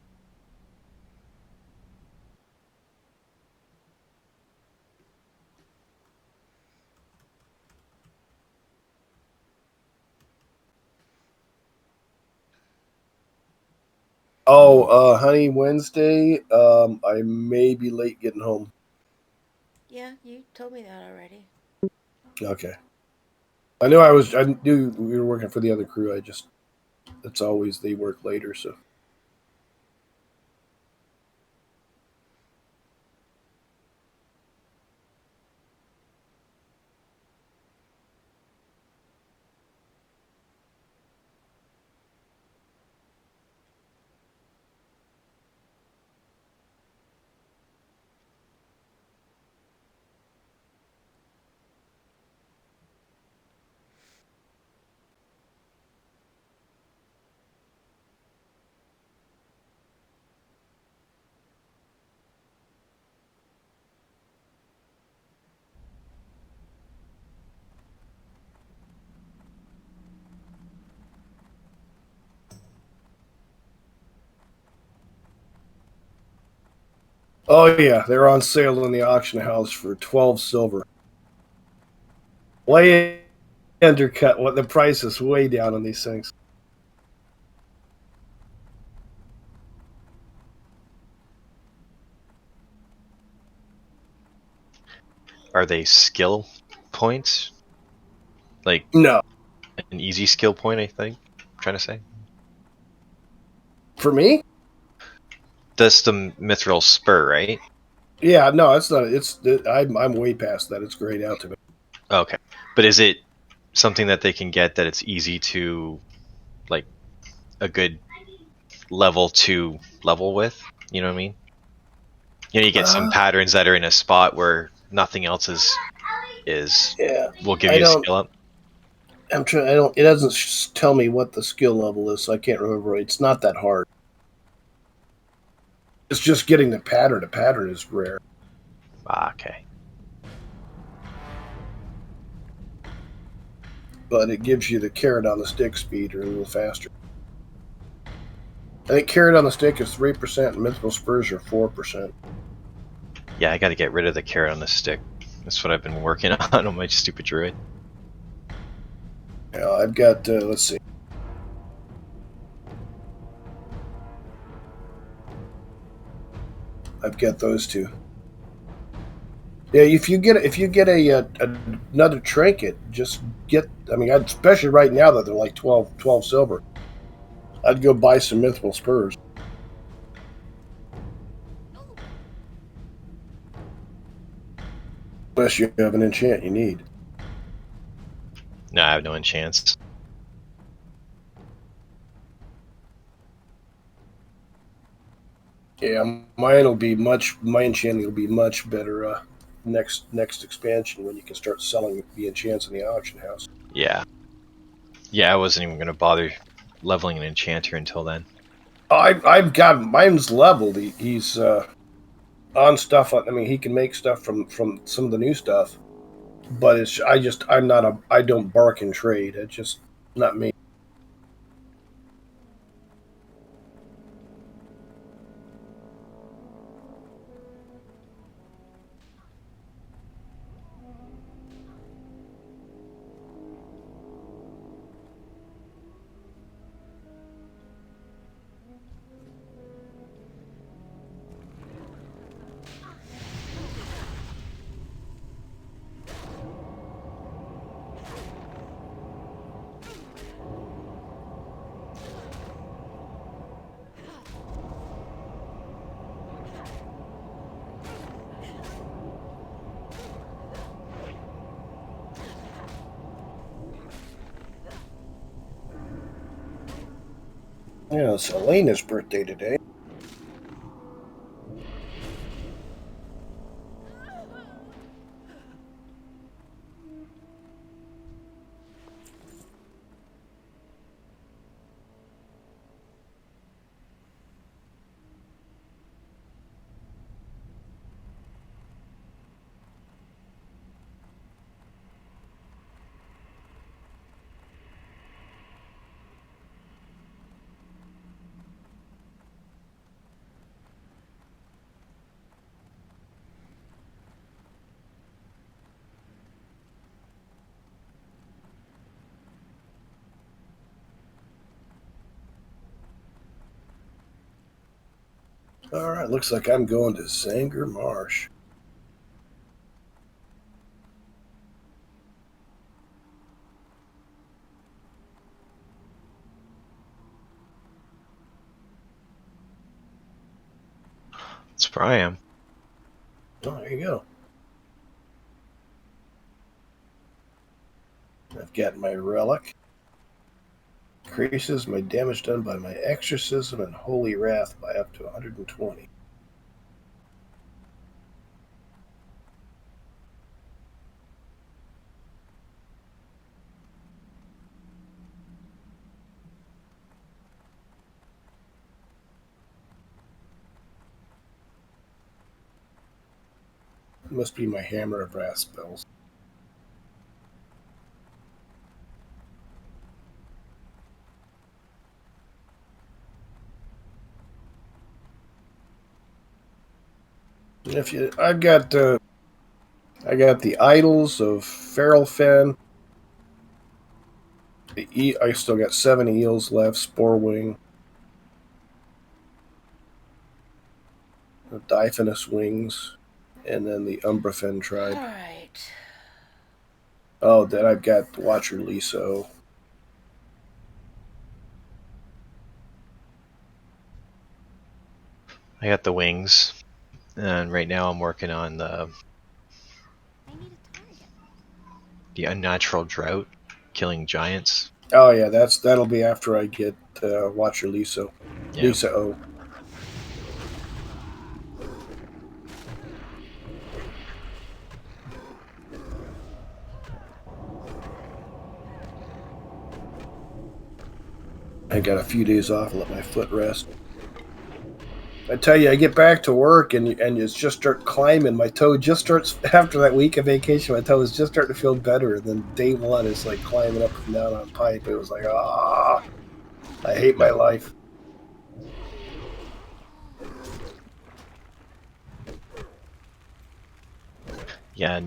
Oh, honey, Wednesday. I may be late getting home. Yeah, you told me that already. Okay. I knew I was. I knew we were working for the other crew. I just. It's always they work later, so. Oh yeah, they're on sale in the auction house for 12 silver. Way undercut. What the price is way down on these things. Are they skill points? Like No, an easy skill point, I think. I'm trying to say. for me. That's the mithril spur, right? Yeah, no, it's not. I'm way past that. It's grayed out to me. Okay. But is it something that they can get that it's easy to, like, a good level to level with? You know what I mean? You know, you get some patterns that are in a spot where nothing else is Yeah, will give I you a don't. skill up. I'm trying. I don't. It doesn't tell me what the skill level is, so I can't remember. It's not that hard. It's just getting the pattern. The pattern is rare, Ah, okay. but it gives you the carrot on the stick speed or a little faster. I think carrot on the stick is 3%, and mythical spurs are 4%. Yeah, I got to get rid of the carrot on the stick. That's what I've been working on my stupid druid. Yeah, I've got. Let's see. I've got those two. Yeah, if you get another trinket, just get. I mean, especially right now that they're like 12 silver. I'd go buy some mithril spurs. Unless you have an enchant you need. No, I have no enchants. Yeah, mine will be much. My enchanting will be much better. Next expansion when you can start selling the enchants in the auction house. Yeah. Yeah, I wasn't even going to bother leveling an enchanter until then. I've got mine's leveled. He's on stuff. I mean, he can make stuff from some of the new stuff, but I'm not a I don't bark and trade. It's just not me. Yeah, it's Elena's birthday today. All right, looks like I'm going to Zanger Marsh. That's where I am. Oh, there you go. I've got my relic. Increases my damage done by my exorcism and holy wrath by up to 120. Must be my hammer of wrath spells. If you, I got the idols of Feral Fen. I still got 7 eels left. Spore Wing, the Diaphanous Wings, and then the Umbrafen All tribe. right. Oh, then I've got Watcher Liso. I got the wings, and right now I'm working on I need a target. the unnatural drought, killing giants. Oh yeah, that'll be after I get Watcher Liso. Yeah. Lisa O. I got a few days off and let my foot rest. I tell you, I get back to work and you just start climbing. My toe just starts after that week of vacation. My toe is just starting to feel better. And then day one is like climbing up and down on pipe. It was like, I hate my life. Yeah,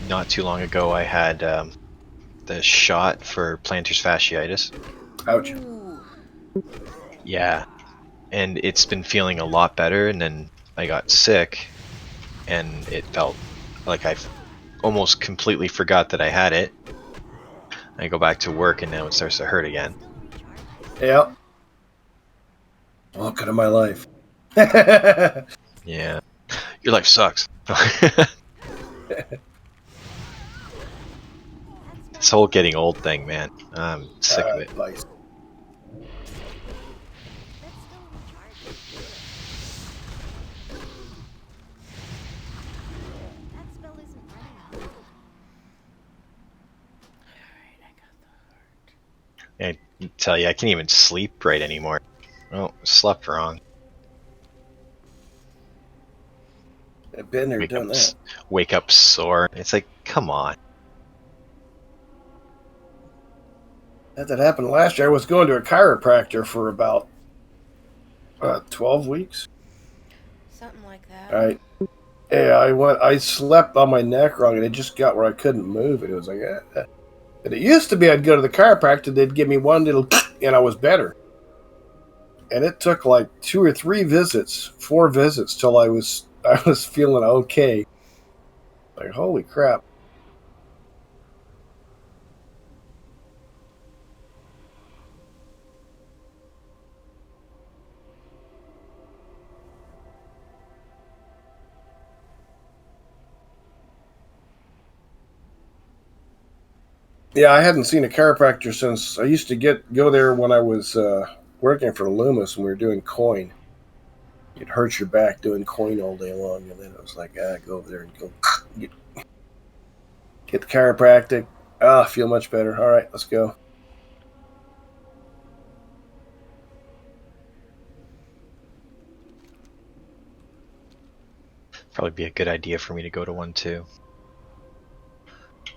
not too long ago I had the shot for plantar fasciitis. Ouch. Ooh. Yeah, and it's been feeling a lot better. And then I got sick, and it felt like I almost completely forgot that I had it. I go back to work, and now it starts to hurt again. Yep. Welcome to my life. Ah, Yeah, your life sucks. This whole getting old thing, man. I'm sick of it. nice. Alright, I got the heart. I tell you, I can't even sleep right anymore. Oh, slept wrong. I've been there, done that. Wake up sore. It's like, come on. That happened last year. I was going to a chiropractor for about 12 weeks. Something like that. All right. Yeah, I slept on my neck wrong, and it just got where I couldn't move it. It was like, And it used to be I'd go to the chiropractor, they'd give me one little, and I was better. And it took like 2 or 3 visits, 4 visits, till I was feeling okay. Like, holy crap. Yeah, I hadn't seen a chiropractor since I used to go there when I was working for Loomis and we were doing coin. You'd hurt your back doing coin all day long, and then it was like, go over there and go get the chiropractic. Feel much better. All right, let's go. Probably be a good idea for me to go to one too.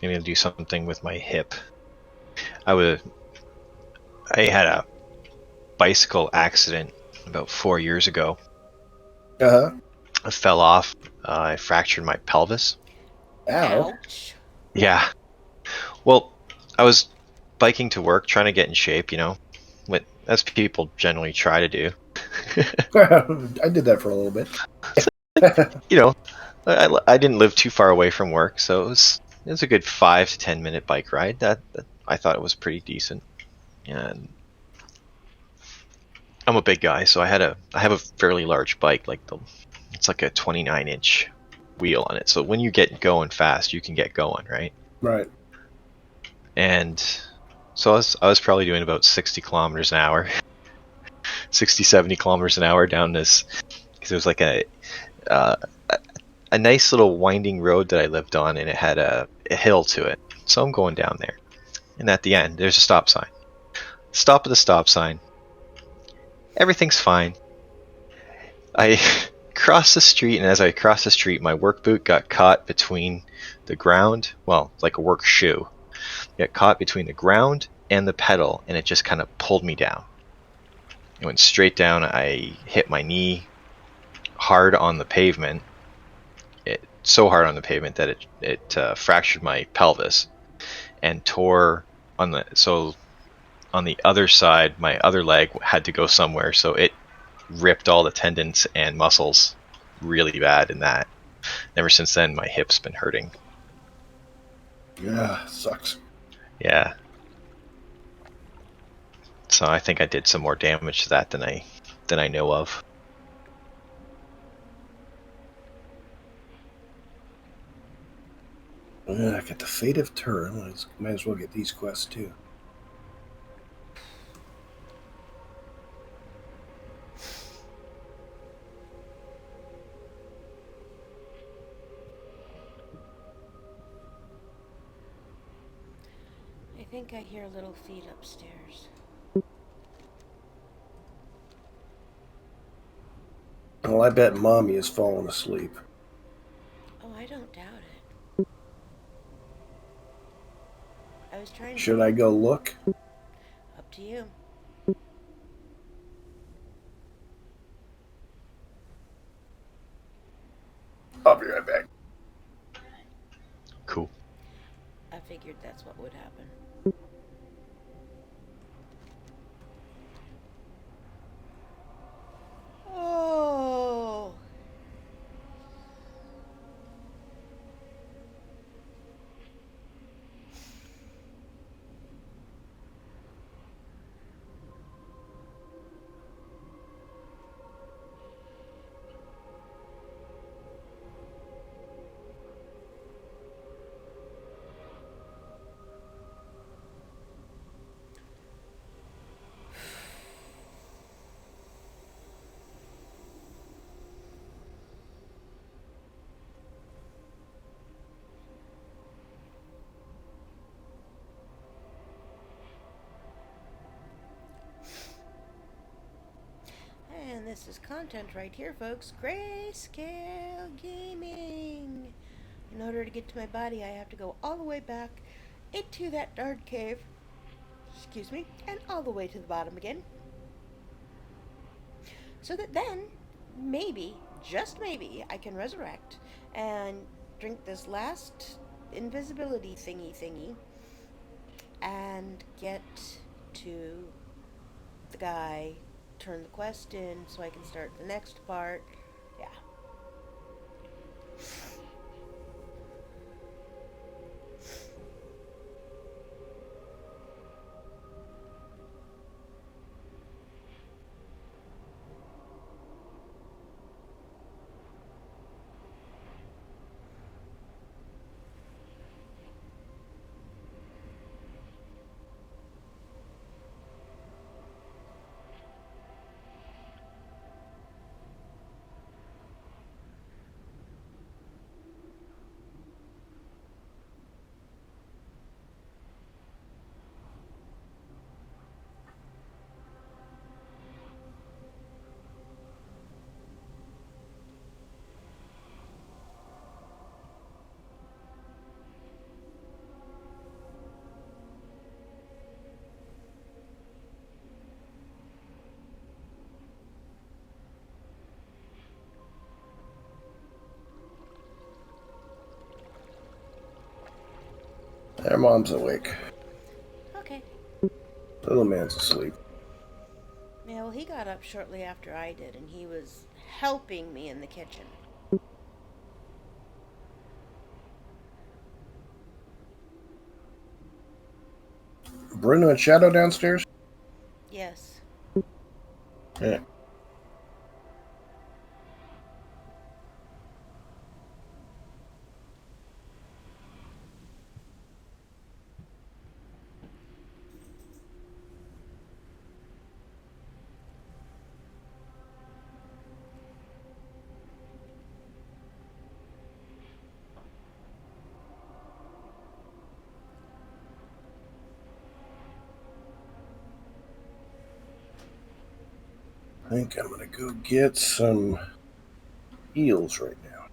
Maybe I'll do something with my hip. I had a bicycle accident about 4 years ago. Uh huh. I fell off. I fractured my pelvis. Ow. Ouch. Yeah. Well, I was biking to work, trying to get in shape, as people generally try to do. I did that for a little bit. I didn't live too far away from work, so it was a good 5 to 10 minute bike ride. That I thought it was pretty decent. And I'm a big guy, so I have a fairly large bike. It's like a 29-inch wheel on it. So when you get going fast, you can get going, right? Right. And so I was probably doing about 60 kilometers an hour, 60, 70 kilometers an hour down this, because it was like uh, a nice little winding road that I lived on, and it had a hill to it. So I'm going down there, and at the end, there's a stop sign. Stop at the stop sign. Everything's fine. I crossed the street, and as I crossed the street, my work boot got caught between the ground, well, like a work shoe. It got caught between the ground and the pedal, and it just kind of pulled me down. It went straight down. I hit my knee hard on the pavement. So hard on the pavement that it fractured my pelvis and tore on the other side. My other leg had to go somewhere, so it ripped all the tendons and muscles really bad in that. Ever since then, my hip's been hurting. Yeah, sucks. Yeah. So I think I did some more damage to that than I know of. I got the Fate of Turin. Might as well get these quests too. I think I hear little feet upstairs. Well, I bet Mommy has fallen asleep. Oh, I don't doubt it. I was trying to... Should I go look? Up to you. I'll be right back. Cool. I figured that's what would happen. Oh. this is content right here, folks. Grayscale Gaming. In order to get to my body, I have to go all the way back into that dark cave. Excuse me, and all the way to the bottom again. So that then, maybe, just maybe, I can resurrect and drink this last invisibility thingy and get to the guy, turn the quest in so I can start the next part. Yeah. Their mom's awake. Okay. Little man's asleep. Yeah, well, he got up shortly after I did, and he was helping me in the kitchen. Bruno and Shadow downstairs? Yes. Yeah. I think I'm gonna go get some eels right now.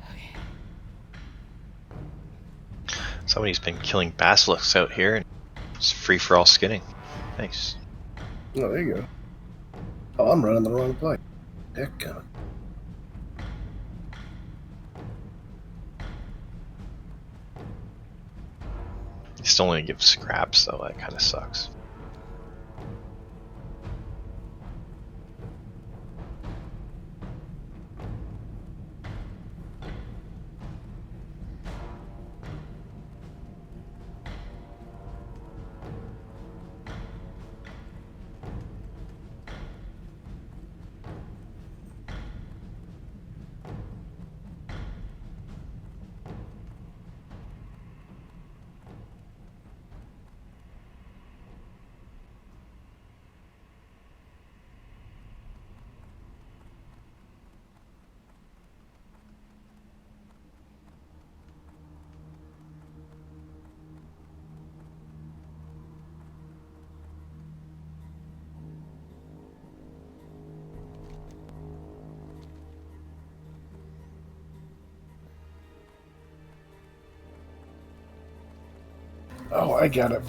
Okay. Somebody's been killing basilisks out here, and it's free for all skinning. Nice. Oh, there you go. Oh, I'm running the wrong place. Heck, coming. It still only gives scraps, though. That kind of sucks. Oh, I got it.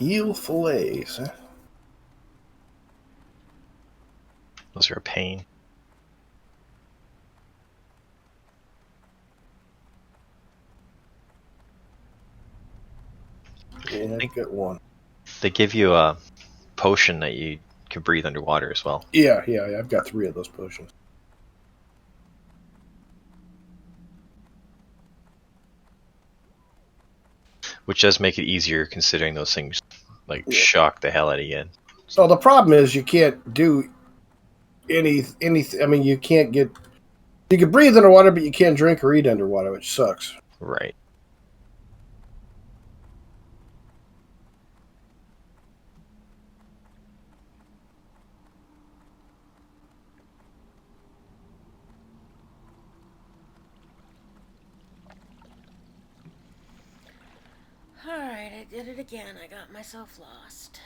Eel fillets, huh? Those are a pain. Yeah, I've got one. They give you a potion that you can breathe underwater as well. Yeah, I've got 3 of those potions. Which does make it easier considering those things like Yeah. shock the hell out of you. So the problem is you can't do anything. I mean, you can't get. You can breathe underwater, but you can't drink or eat underwater, which sucks. Right. Alright, I did it again. I got myself lost.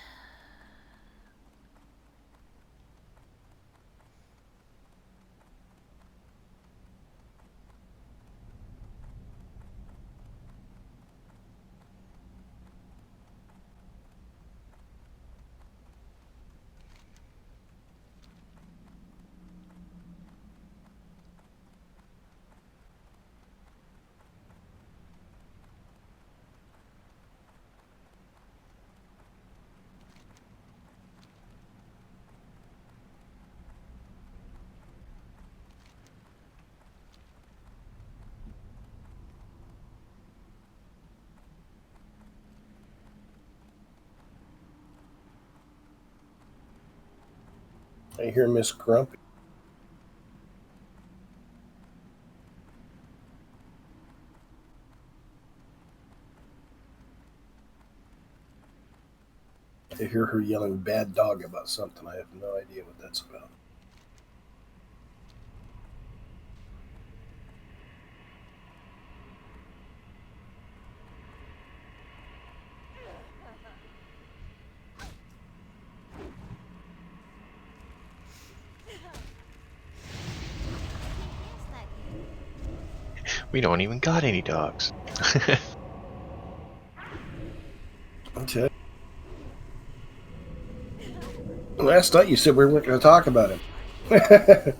I hear Miss Grumpy. I hear her yelling "bad dog" about something. I have no idea what that's about. Yes, that good. We don't even got any dogs. Okay. Last night you said we weren't going to talk about him. Yes, that good.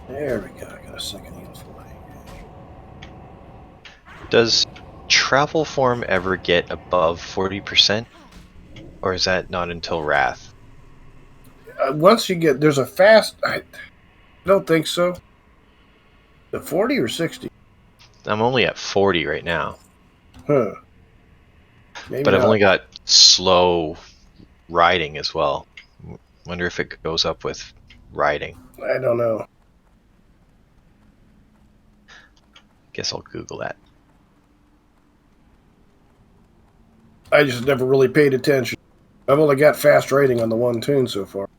There we go. I got a second eel fillet. Does travel form ever get above 40%? Or is that not until Wrath? Once you get, there's a fast. I don't think so. The 40 or 60? I'm only at 40 right now. Huh. Maybe But I've not. only got slow riding as well. Wonder if it goes up with riding. I don't know. Guess I'll Google that. I just never really paid attention. I've only got fast rating on the one tune so far.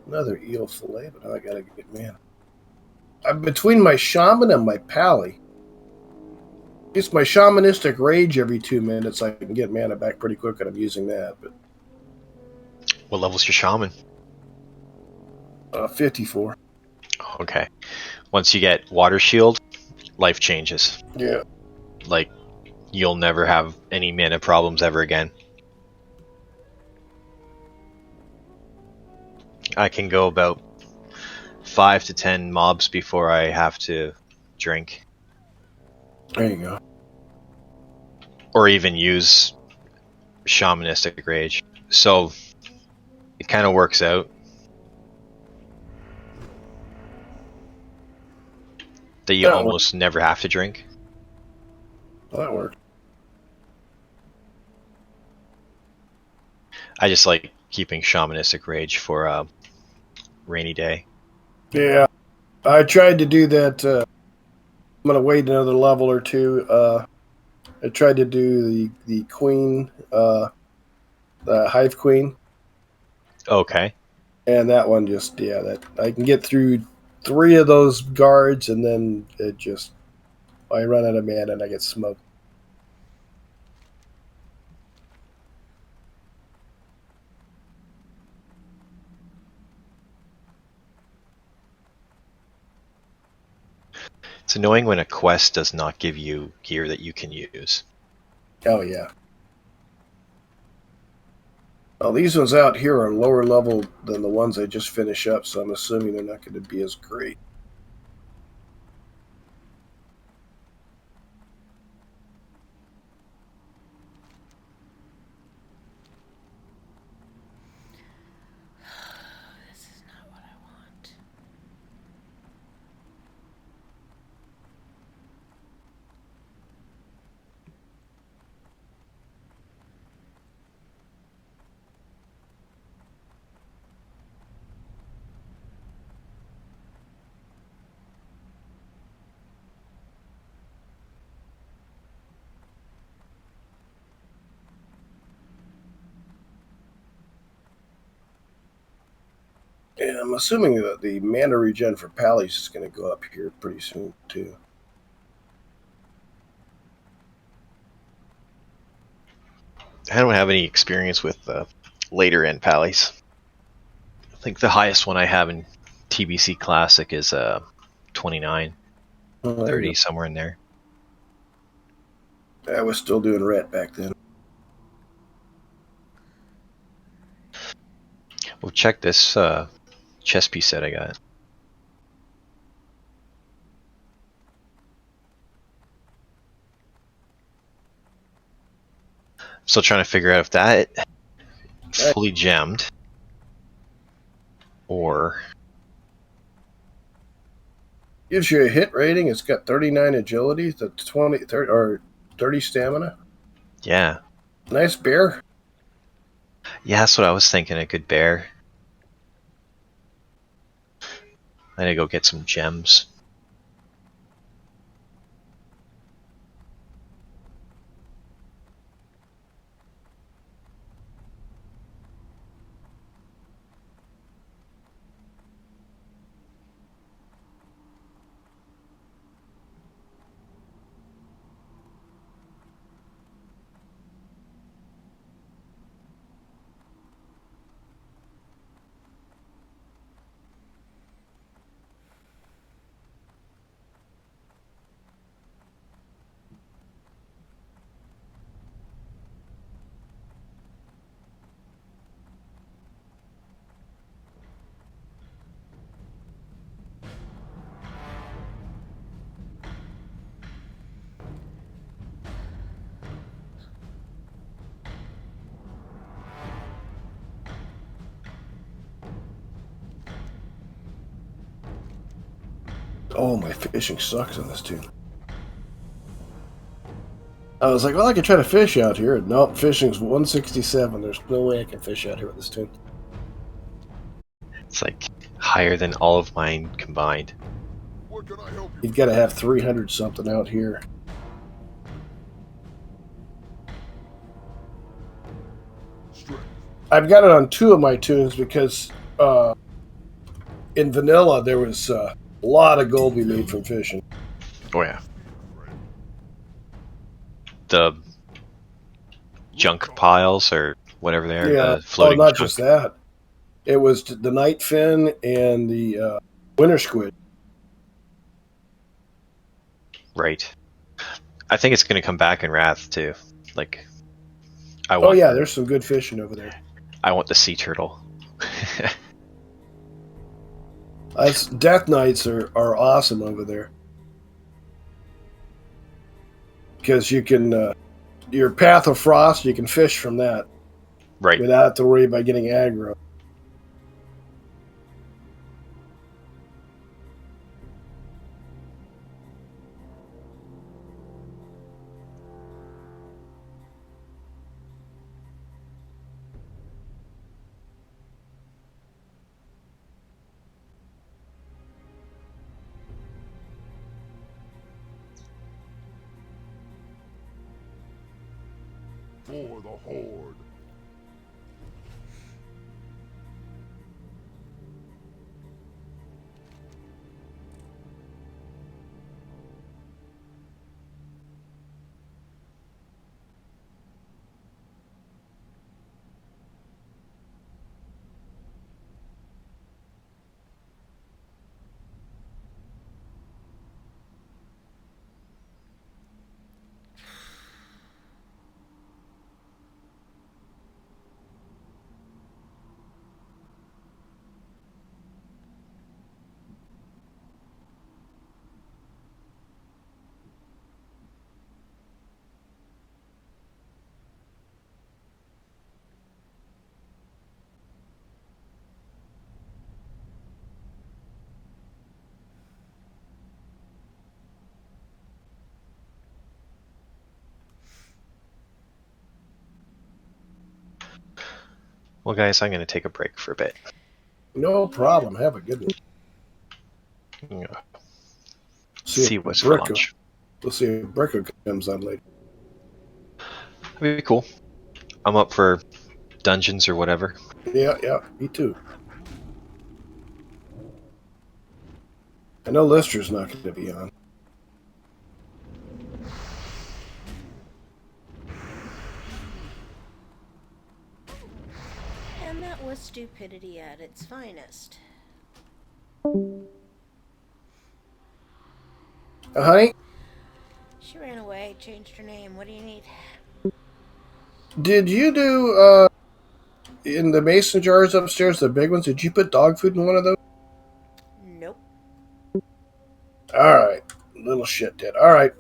Another eel fillet, but now I gotta get man. I'm between my shaman and my pally. It's my shamanistic rage every 2 minutes. I can get mana back pretty quick, and I'm using that. But What level's your shaman? 54. Okay. Once you get water shield, life changes. Yeah. Like, you'll never have any mana problems ever again. I can go about 5 to 10 mobs before I have to drink, There you go. or even use shamanistic rage. So it kind of works out that you That works. almost never have to drink. Well, that works. I just like keeping shamanistic rage for a rainy day. Yeah, I tried to do that. I'm gonna wait another level or two. I tried to do the queen, the hive queen, Okay. and that one just that I can get through 3 of those guards, and then it just I run out of mana and I get smoked. It's annoying when a quest does not give you gear that you can use. Oh yeah. Well, these ones out here are lower level than the ones I just finished up, so I'm assuming they're not going to be as great. This is not what I want. And I'm assuming that the mana regen for Pally's is going to go up here pretty soon too. I don't have any experience with later end pallies. I think the highest one I have in TBC Classic is 29, Oh, there 30, you somewhere in there. go. I was still doing rat back then. Well, check this chess piece set I got. Still trying to figure out if that fully gemmed or Gives you a hit rating. It's got 39 agility, the 20 30, or 30 stamina. yeah. Nice bear. Yeah, that's what I was thinking. A good bear. I need to go get some gems. Oh, my fishing sucks on this tune. I was like, well, I could try to fish out here. Nope, fishing's 167. There's no way I can fish out here with this tune. It's like higher than all of mine combined. What can I help you? You've got to have 300 something out here. Strength. I've got it on 2 of my tunes because in vanilla there was a lot of gold we made from fishing. Oh yeah. The junk piles or whatever they are, Yeah. the floating not junk. just that. It was the night fin and the winter squid. Right. I think it's going to come back in Wrath too. Like, I Oh want. yeah, there's some good fishing over there. I want the sea turtle. Death Knights are awesome over there because you can your Path of Frost. You can fish from that Right. without have to worry about getting aggro. For the Horde. Well, guys, I'm going to take a break for a bit. No Yeah. problem. Have a good one. Yeah. See See if what's for Bricko. lunch. We'll see if Bricko comes on later. That'd be cool. I'm up for dungeons or whatever. Yeah, me too. I know Lister's not going to be on. And that was stupidity at its finest. Honey, She ran away, changed her name. What do you need? did you do in the mason jars upstairs, the big ones? Did you put dog food in one of those? Nope. All right, little shit did. All right.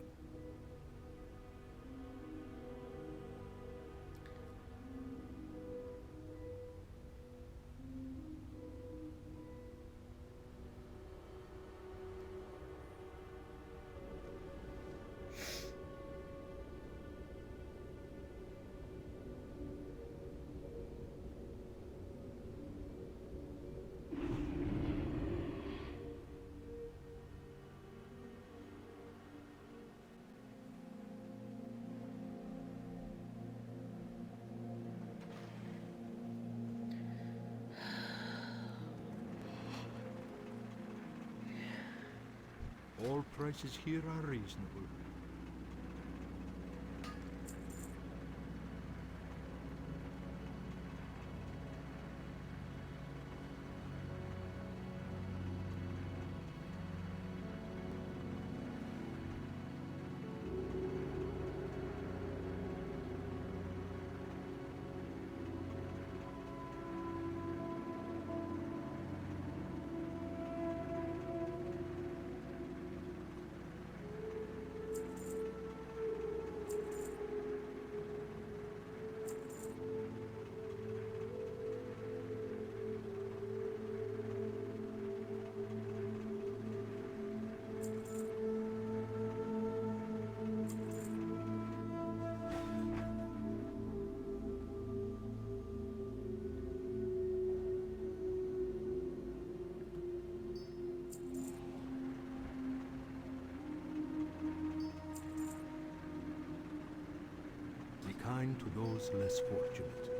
All prices here are reasonable. Be kind to those less fortunate.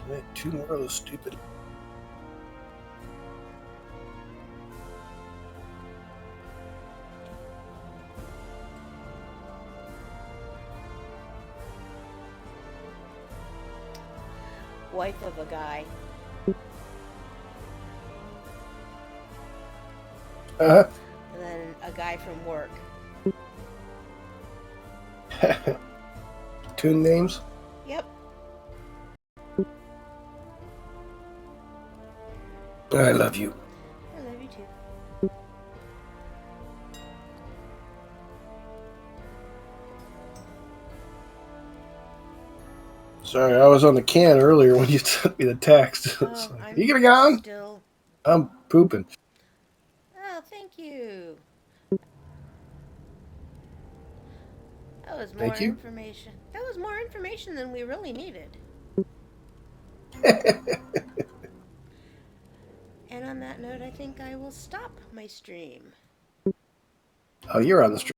Right, 2 more of those stupid. Wife of a guy. Uh And then a guy from work. huh. Tune names. Yep. I love you. I love you too. Sorry, I was on the can earlier when you sent me the text. It's Oh, like, I'm you gonna get on? still. I'm pooping. Oh, thank you. That was more Thank you. information. That was more information than we really needed. And on that note, I think I will stop my stream. Oh, you're on the stream.